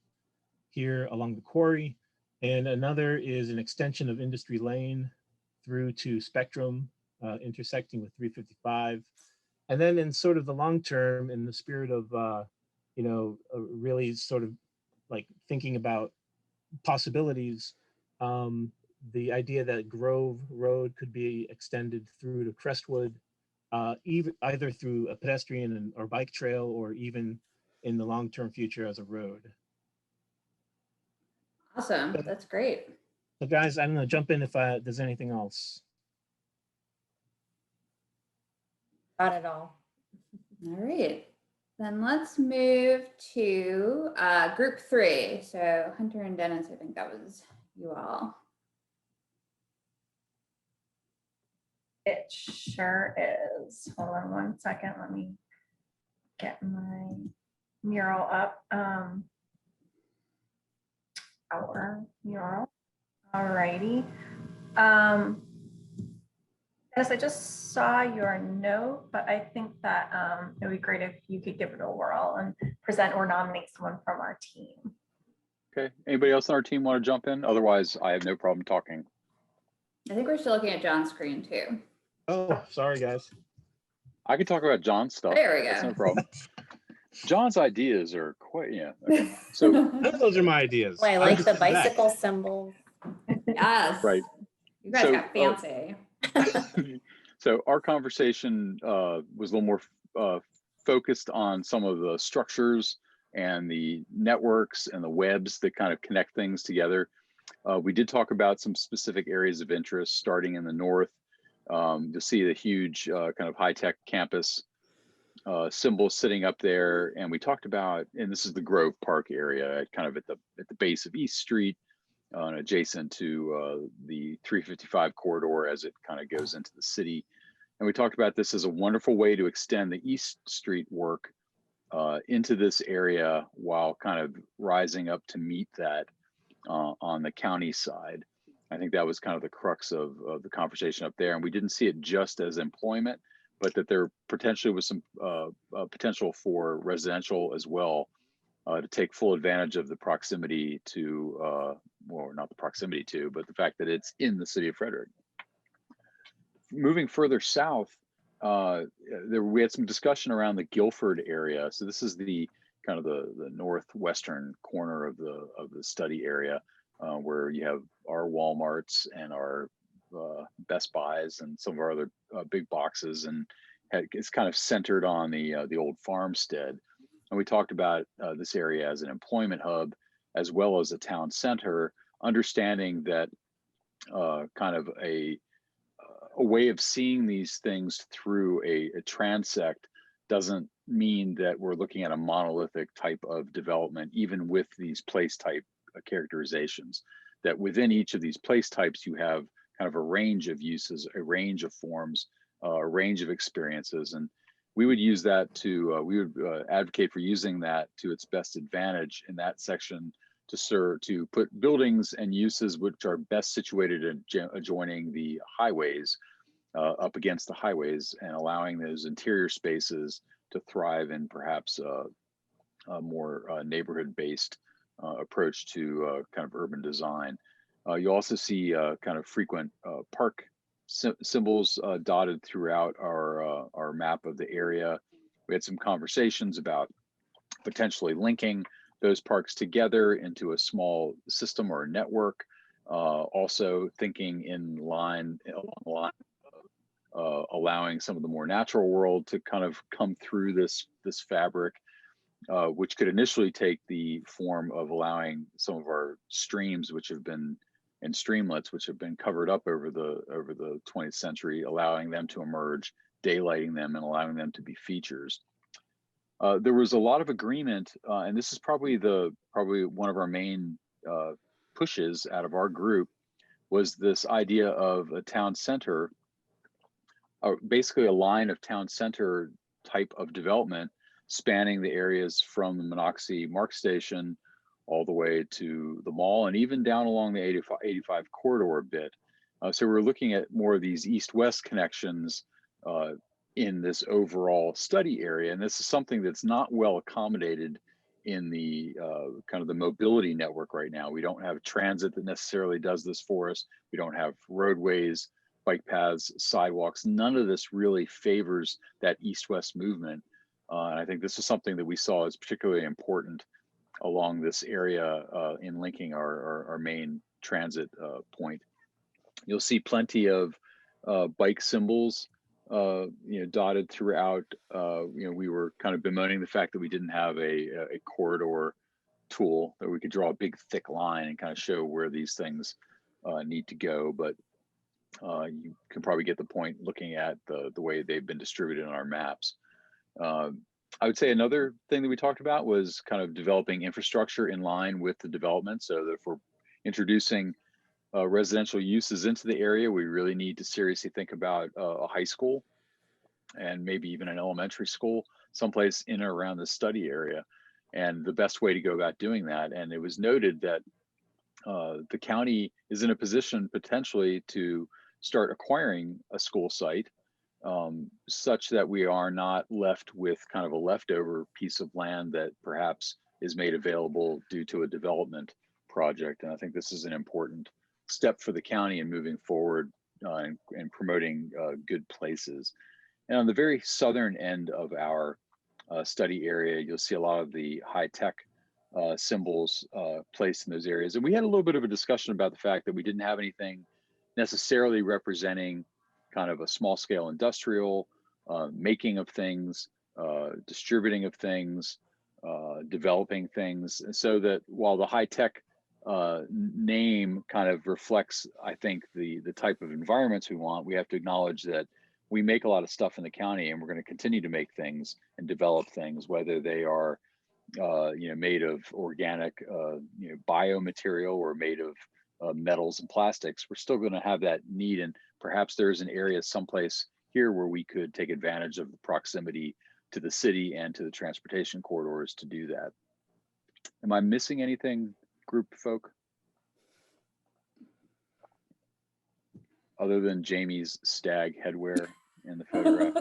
S7: here along the quarry. And another is an extension of Industry Lane through to Spectrum, intersecting with 355. And then in sort of the long term, in the spirit of, really sort of like thinking about possibilities, the idea that Grove Road could be extended through to Crestwood, either through a pedestrian or bike trail, or even in the long-term future as a road.
S1: Awesome, that's great.
S7: So guys, I'm gonna jump in if there's anything else.
S8: Not at all.
S1: All right, then let's move to group 3. So Hunter and Dennis, I think that was you all.
S16: It sure is. Hold on one second. Let me get my mural up. Our mural. Alrighty. Dennis, I just saw your note, but I think that it would be great if you could give it a whirl and present or nominate someone from our team.
S5: Okay, anybody else on our team want to jump in? Otherwise, I have no problem talking.
S1: I think we're still looking at John's screen too.
S7: Oh, sorry, guys.
S5: I can talk about John's stuff.
S1: There we
S5: That's
S1: go.
S5: no problem. John's ideas are quite, yeah. Okay. So,
S7: Those are my ideas.
S8: Wait,
S7: I'm
S8: like
S7: just
S8: the
S7: in back.
S8: bicycle symbol.
S1: Yes.
S5: right.
S1: You guys
S5: So,
S1: got fancy.
S5: So our conversation was a little more focused on some of the structures and the networks and the webs that kind of connect things together. We did talk about some specific areas of interest starting in the north. To see the huge kind of high-tech campus symbol sitting up there, and we talked about, and this is the Grove Park area, kind of at the base of East Street, adjacent to the 355 corridor as it kind of goes into the city. And we talked about this as a wonderful way to extend the East Street work into this area while kind of rising up to meet that on the county side. I think that was kind of the crux of the conversation up there. And we didn't see it just as employment, but that there potentially was some potential for residential as well to take full advantage of the proximity to, well, not the proximity to, but the fact that it's in the city of Frederick. Moving further south, we had some discussion around the Guilford area. So this is the kind of the northwestern corner of the study area, where you have our Walmarts and our Best Buys and some of our other big boxes, and it's kind of centered on the old farmstead. And we talked about this area as an employment hub as well as a town center, understanding that kind of a way of seeing these things through a transect doesn't mean that we're looking at a monolithic type of development, even with these place type characterizations, that within each of these place types, you have kind of a range of uses, a range of forms, a range of experiences. And we would use that to, we would advocate for using that to its best advantage in that section to serve, to put buildings and uses which are best situated adjoining the highways, up against the highways, and allowing those interior spaces to thrive in perhaps a more neighborhood-based approach to kind of urban design. You also see kind of frequent park symbols dotted throughout our map of the area. We had some conversations about potentially linking those parks together into a small system or a network. Also thinking along the line of allowing some of the more natural world to kind of come through this fabric, which could initially take the form of allowing some of our streams, which have been, and streamlets, which have been covered up over the 20th century, allowing them to emerge, daylighting them, and allowing them to be features. There was a lot of agreement, and this is probably one of our main pushes out of our group, was this idea of a town center, basically a line of town center type of development spanning the areas from the Monocacy Mark Station all the way to the mall, and even down along the 85 corridor a bit. So we're looking at more of these east-west connections in this overall study area. And this is something that's not well accommodated in the kind of the mobility network right now. We don't have transit that necessarily does this for us. We don't have roadways, bike paths, sidewalks. None of this really favors that east-west movement. And I think this is something that we saw as particularly important along this area in linking our main transit point. You'll see plenty of bike symbols dotted throughout. We were kind of bemoaning the fact that we didn't have a corridor tool that we could draw a big thick line and kind of show where these things need to go. But you can probably get the point looking at the way they've been distributed on our maps. I would say another thing that we talked about was kind of developing infrastructure in line with the development, so that if we're introducing residential uses into the area, we really need to seriously think about a high school and maybe even an elementary school, someplace in or around the study area, and the best way to go about doing that. And it was noted that the county is in a position potentially to start acquiring a school site, such that we are not left with kind of a leftover piece of land that perhaps is made available due to a development project. And I think this is an important step for the county in moving forward and promoting good places. And on the very southern end of our study area, you'll see a lot of the high-tech symbols placed in those areas. And we had a little bit of a discussion about the fact that we didn't have anything necessarily representing kind of a small-scale industrial making of things, distributing of things, developing things. And so that while the high-tech name kind of reflects, I think, the type of environments we want, we have to acknowledge that we make a lot of stuff in the county, and we're going to continue to make things and develop things, whether they are made of organic biomaterial or made of metals and plastics. We're still going to have that need, and perhaps there's an area someplace here where we could take advantage of the proximity to the city and to the transportation corridors to do that. Am I missing anything, group folk? Other than Jamie's stag headwear in the photograph.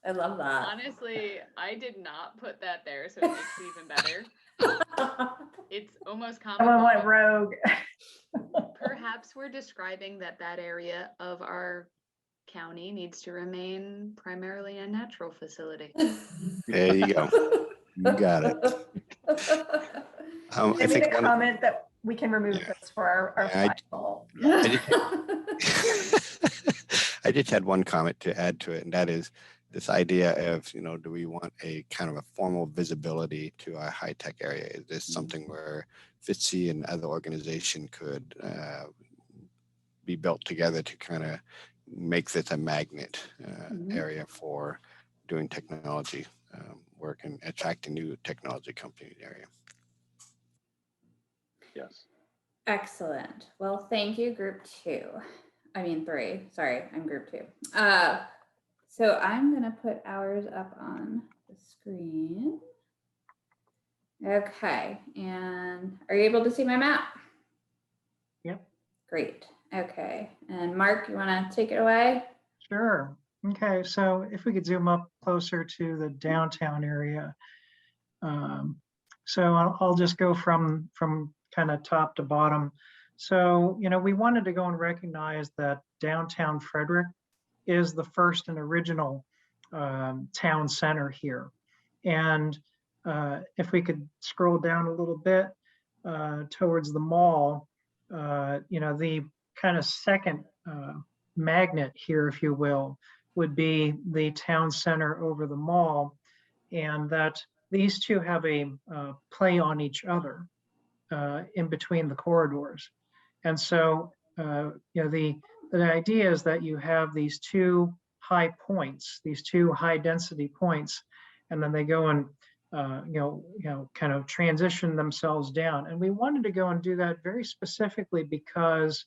S8: I love that.
S15: Honestly, I did not put that there, so it makes it even better. It's almost
S16: Someone went
S15: comical.
S16: rogue.
S15: Perhaps we're describing that area of our county needs to remain primarily a natural facility.
S17: There you go. You got it. I
S16: I made
S17: think
S16: a
S17: one,
S16: comment that we can remove this for our
S17: I-
S16: final.
S17: I just had one comment to add to it, and that is this idea of, do we want a kind of a formal visibility to our high-tech area? Is this something where FITCI and other organization could be built together to kind of make this a magnet area for doing technology work and attracting new technology company area?
S5: Yes.
S1: Excellent. Well, thank you, group 2. I mean 3. Sorry, I'm group 2. So I'm gonna put ours up on the screen. Okay, and are you able to see my map?
S14: Yep.
S1: Great. Okay, and Mark, you want to take it away?
S14: Sure. Okay, so if we could zoom up closer to the downtown area. So I'll just go from kind of top to bottom. So, we wanted to go and recognize that downtown Frederick is the first and original town center here. And if we could scroll down a little bit towards the mall, the kind of second magnet here, if you will, would be the town center over the mall, and that these two have a play on each other in between the corridors. And so, the idea is that you have these two high points, these two high density points, and then they go and kind of transition themselves down. And we wanted to go and do that very specifically because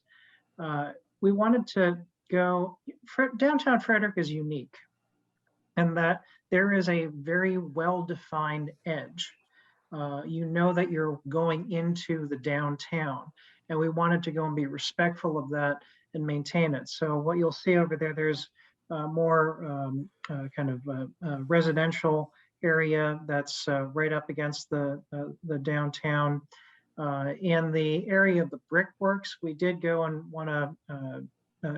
S14: we wanted to go, downtown Frederick is unique in that there is a very well-defined edge. That you're going into the downtown, and we wanted to go and be respectful of that and maintain it. So what you'll see over there, there's more kind of residential area that's right up against the downtown. In the area of the Brickworks, we did go and want to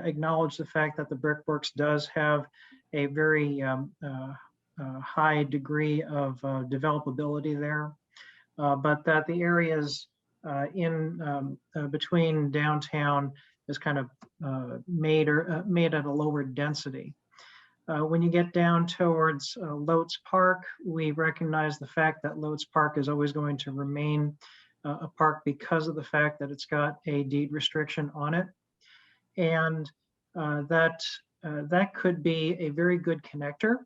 S14: acknowledge the fact that the Brickworks does have a very high degree of developability there, but that the areas in between downtown is kind of made at a lower density. When you get down towards Lotes Park, we recognize the fact that Lotes Park is always going to remain a park because of the fact that it's got a deed restriction on it. And that could be a very good connector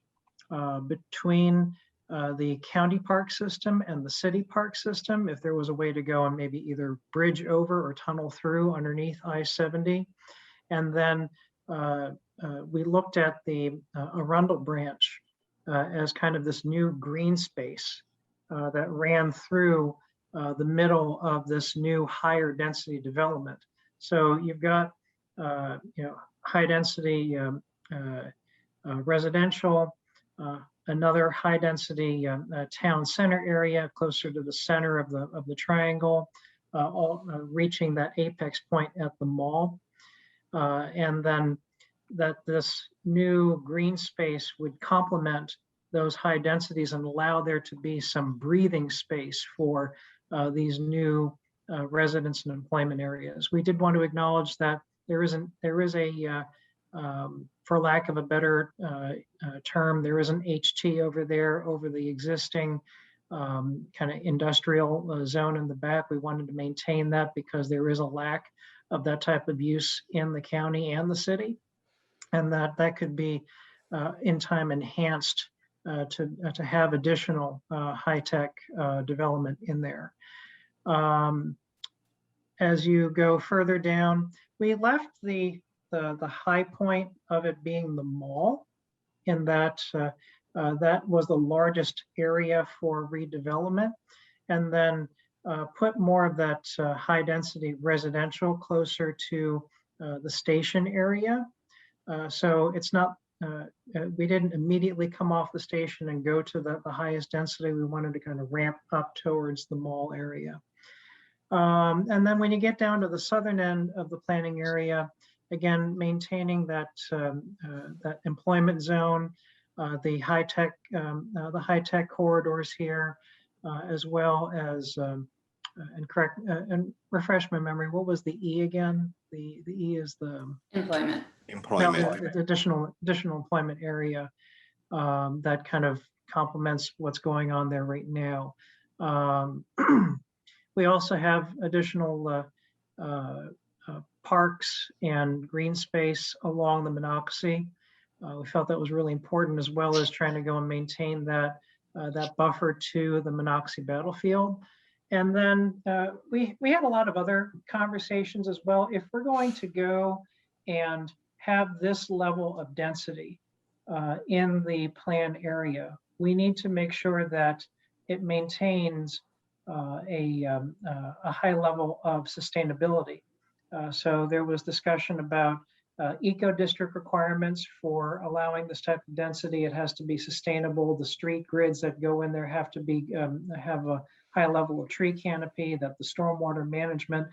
S14: between the county park system and the city park system, if there was a way to go and maybe either bridge over or tunnel through underneath I-70. And then we looked at the Arundel branch as kind of this new green space that ran through the middle of this new higher density development. So you've got high density residential, another high density town center area closer to the center of the triangle, reaching that apex point at the mall. And then that this new green space would complement those high densities and allow there to be some breathing space for these new residence and employment areas. We did want to acknowledge that there is a, for lack of a better term, there is an HT over there over the existing kind of industrial zone in the back. We wanted to maintain that because there is a lack of that type of use in the county and the city, and that could be in time enhanced to have additional high-tech development in there. As you go further down, we left the high point of it being the mall, in that that was the largest area for redevelopment, and then put more of that high density residential closer to the station area. So it's not, we didn't immediately come off the station and go to the highest density. We wanted to kind of ramp up towards the mall area. And then when you get down to the southern end of the planning area, again, maintaining that that employment zone, the high tech corridors here, as well as and refresh my memory. What was the E again? The E is the
S1: employment.
S17: Employment.
S14: The additional employment area that kind of complements what's going on there right now. We also have additional parks and green space along the Monocacy. We felt that was really important, as well as trying to go and maintain that that buffer to the Monocacy battlefield. And then we had a lot of other conversations as well. If we're going to go and have this level of density in the plan area, we need to make sure that it maintains a high level of sustainability. So there was discussion about eco district requirements for allowing this type of density. It has to be sustainable. The street grids that go in there have to be have a high level of tree canopy, that the stormwater management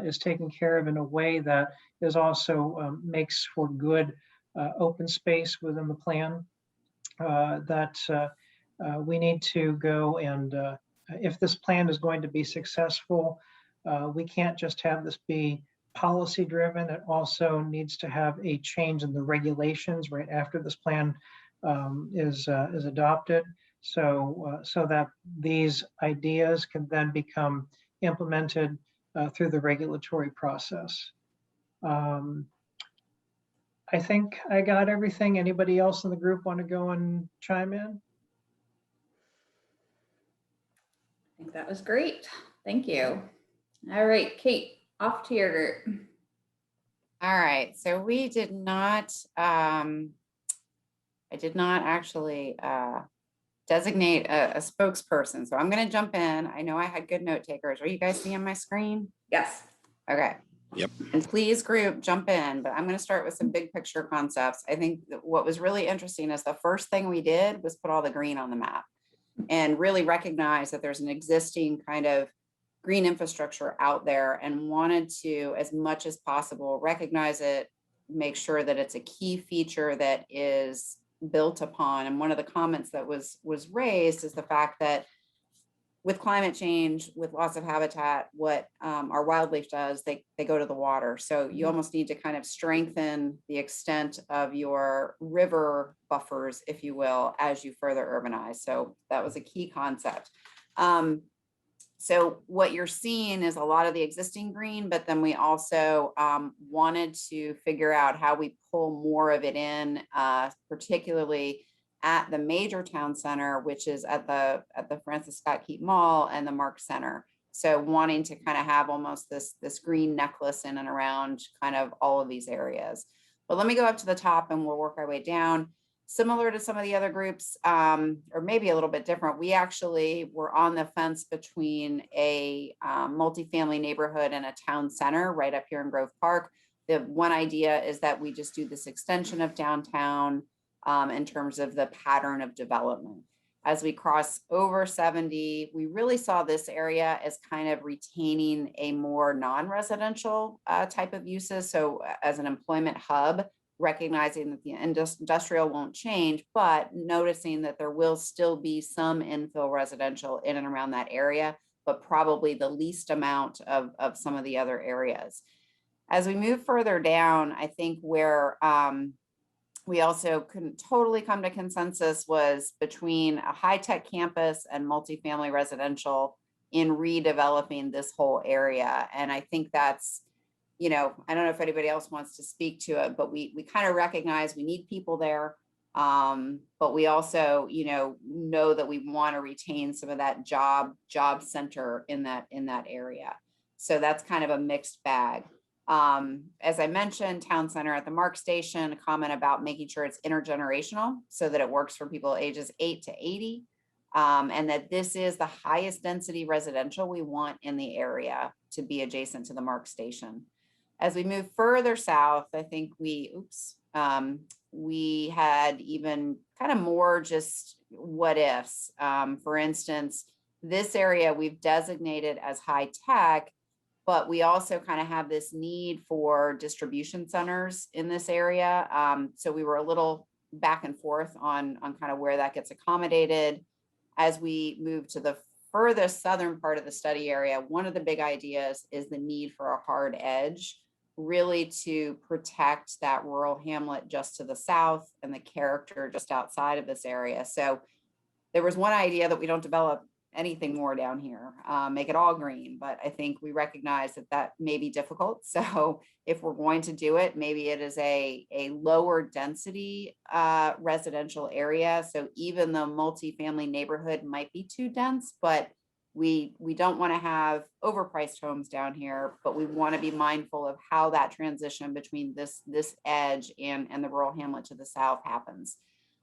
S14: is taken care of in a way that is also makes for good open space within the plan. That we need to go and if this plan is going to be successful, we can't just have this be policy driven. It also needs to have a change in the regulations right after this plan is adopted, so that these ideas can then become implemented through the regulatory process. I think I got everything. Anybody else in the group want to go and chime in?
S1: I think that was great. Thank you. All right, Kate, off to your group.
S2: All right, so we did not, I did not actually designate a spokesperson, so I'm gonna jump in. I know I had good note takers. Are you guys seeing my screen?
S1: Yes.
S2: Okay.
S17: Yep.
S2: And please group jump in, but I'm gonna start with some big picture concepts. I think that what was really interesting is the first thing we did was put all the green on the map and really recognize that there's an existing kind of green infrastructure out there, and wanted to, as much as possible, recognize it, make sure that it's a key feature that is built upon. And one of the comments that was raised is the fact that with climate change, with loss of habitat, what our wildlife does, they go to the water. So you almost need to kind of strengthen the extent of your river buffers, if you will, as you further urbanize. So that was a key concept. So what you're seeing is a lot of the existing green, but then we also wanted to figure out how we pull more of it in, particularly at the major town center, which is at the Francis Scott Key Mall and the Mark Center. So wanting to kind of have almost this green necklace in and around kind of all of these areas. But let me go up to the top and we'll work our way down. Similar to some of the other groups, or maybe a little bit different, we actually were on the fence between a multifamily neighborhood and a town center right up here in Grove Park. The one idea is that we just do this extension of downtown in terms of the pattern of development. As we cross over 70, we really saw this area as kind of retaining a more non-residential type of uses. So as an employment hub, recognizing that the industrial won't change, but noticing that there will still be some infill residential in and around that area, but probably the least amount of some of the other areas. As we move further down, I think where we also couldn't totally come to consensus was between a high-tech campus and multifamily residential in redeveloping this whole area. And I think that's, you know, I don't know if anybody else wants to speak to it, but we kind of recognize we need people there. But we also, you know that we want to retain some of that job center in that area. So that's kind of a mixed bag. As I mentioned, town center at the Mark Station, a comment about making sure it's intergenerational so that it works for people ages 8 to 80. And that this is the highest density residential we want in the area to be adjacent to the Mark Station. As we move further south, I think we had even kind of more just what ifs. For instance, this area we've designated as high tech, but we also kind of have this need for distribution centers in this area. So we were a little back and forth on kind of where that gets accommodated. As we move to the furthest southern part of the study area, one of the big ideas is the need for a hard edge, really to protect that rural hamlet just to the south and the character just outside of this area. So there was one idea that we don't develop anything more down here, make it all green, but I think we recognize that may be difficult. So if we're going to do it, maybe it is a lower density residential area. So even the multifamily neighborhood might be too dense, but we don't want to have overpriced homes down here, but we want to be mindful of how that transition between this edge and the rural hamlet to the south happens.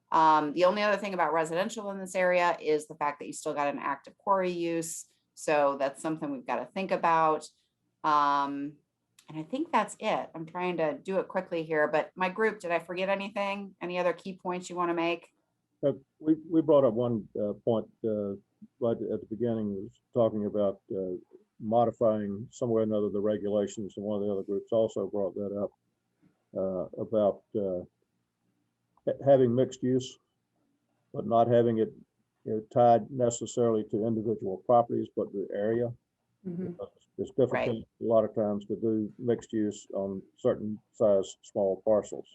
S2: The only other thing about residential in this area is the fact that you still got an active quarry use. So that's something we've got to think about. And I think that's it. I'm trying to do it quickly here, but my group, did I forget anything? Any other key points you want to make?
S18: We brought up one point right at the beginning, was talking about modifying somewhere or another the regulations, and one of the other groups also brought that up about having mixed use, but not having it tied necessarily to individual properties, but the area.
S2: Mm-hmm.
S18: It's difficult
S2: Right.
S18: a lot of times to do mixed use on certain size small parcels.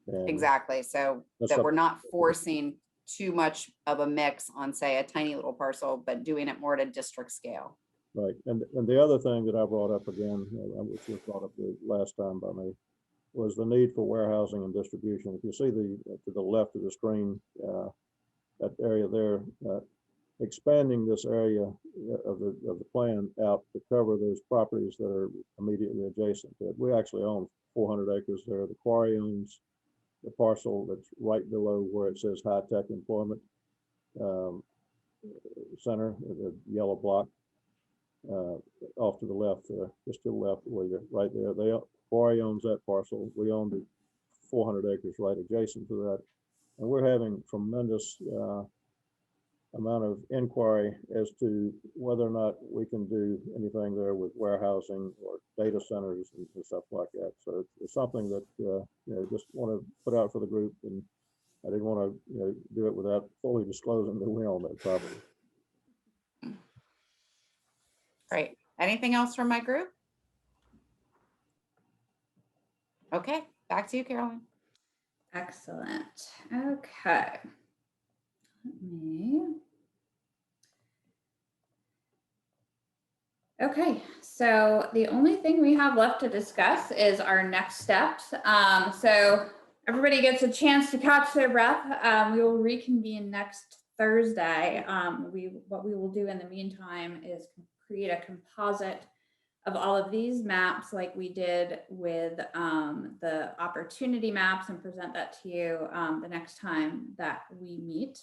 S18: And
S2: Exactly. So
S18: that's
S2: that we're
S18: something-
S2: not forcing too much of a mix on, say, a tiny little parcel, but doing it more at a district scale.
S18: Right, and the other thing that I brought up again, which was brought up the last time by me, was the need for warehousing and distribution. If you see to the left of the screen, that area there, expanding this area of the plan out to cover those properties that are immediately adjacent to it. We actually own 400 acres there. The quarry owns the parcel that's right below where it says high tech employment center, the yellow block. Off to the left, just to the left where you're right there. Quarry owns that parcel. We own the 400 acres right adjacent to that. And we're having tremendous amount of inquiry as to whether or not we can do anything there with warehousing or data centers and stuff like that. So it's something that, just want to put out for the group. And I didn't want to, do it without fully disclosing that we own that property.
S2: Great. Anything else from my group? Okay, back to you, Carolyn.
S1: Excellent. Okay. Let me. Okay, so the only thing we have left to discuss is our next steps. So everybody gets a chance to catch their breath. We will reconvene next Thursday. What we will do in the meantime is create a composite of all of these maps like we did with the opportunity maps and present that to you the next time that we meet.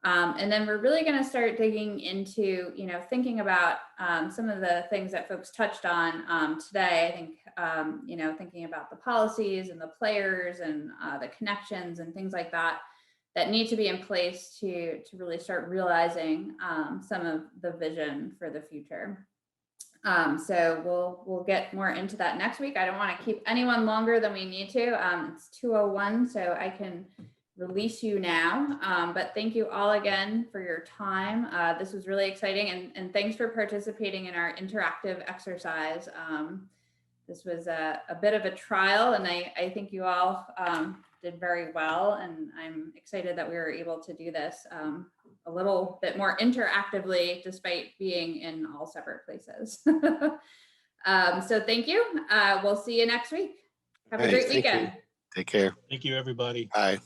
S1: And then we're really going to start digging into, thinking about some of the things that folks touched on today. I think, thinking about the policies and the players and the connections and things like that. that need to be in place to really start realizing some of the vision for the future. So we'll get more into that next week. I don't want to keep anyone longer than we need to. It's 2:01, so I can release you now. But thank you all again for your time. This was really exciting, and thanks for participating in our interactive exercise. This was a bit of a trial, and I think you all did very well, and I'm excited that we were able to do this a little bit more interactively despite being in all separate places. So thank you. We'll see you next week. Have a
S17: Hey,
S1: great
S17: thank you.
S1: weekend.
S17: Take care.
S7: Thank you, everybody.
S17: Bye.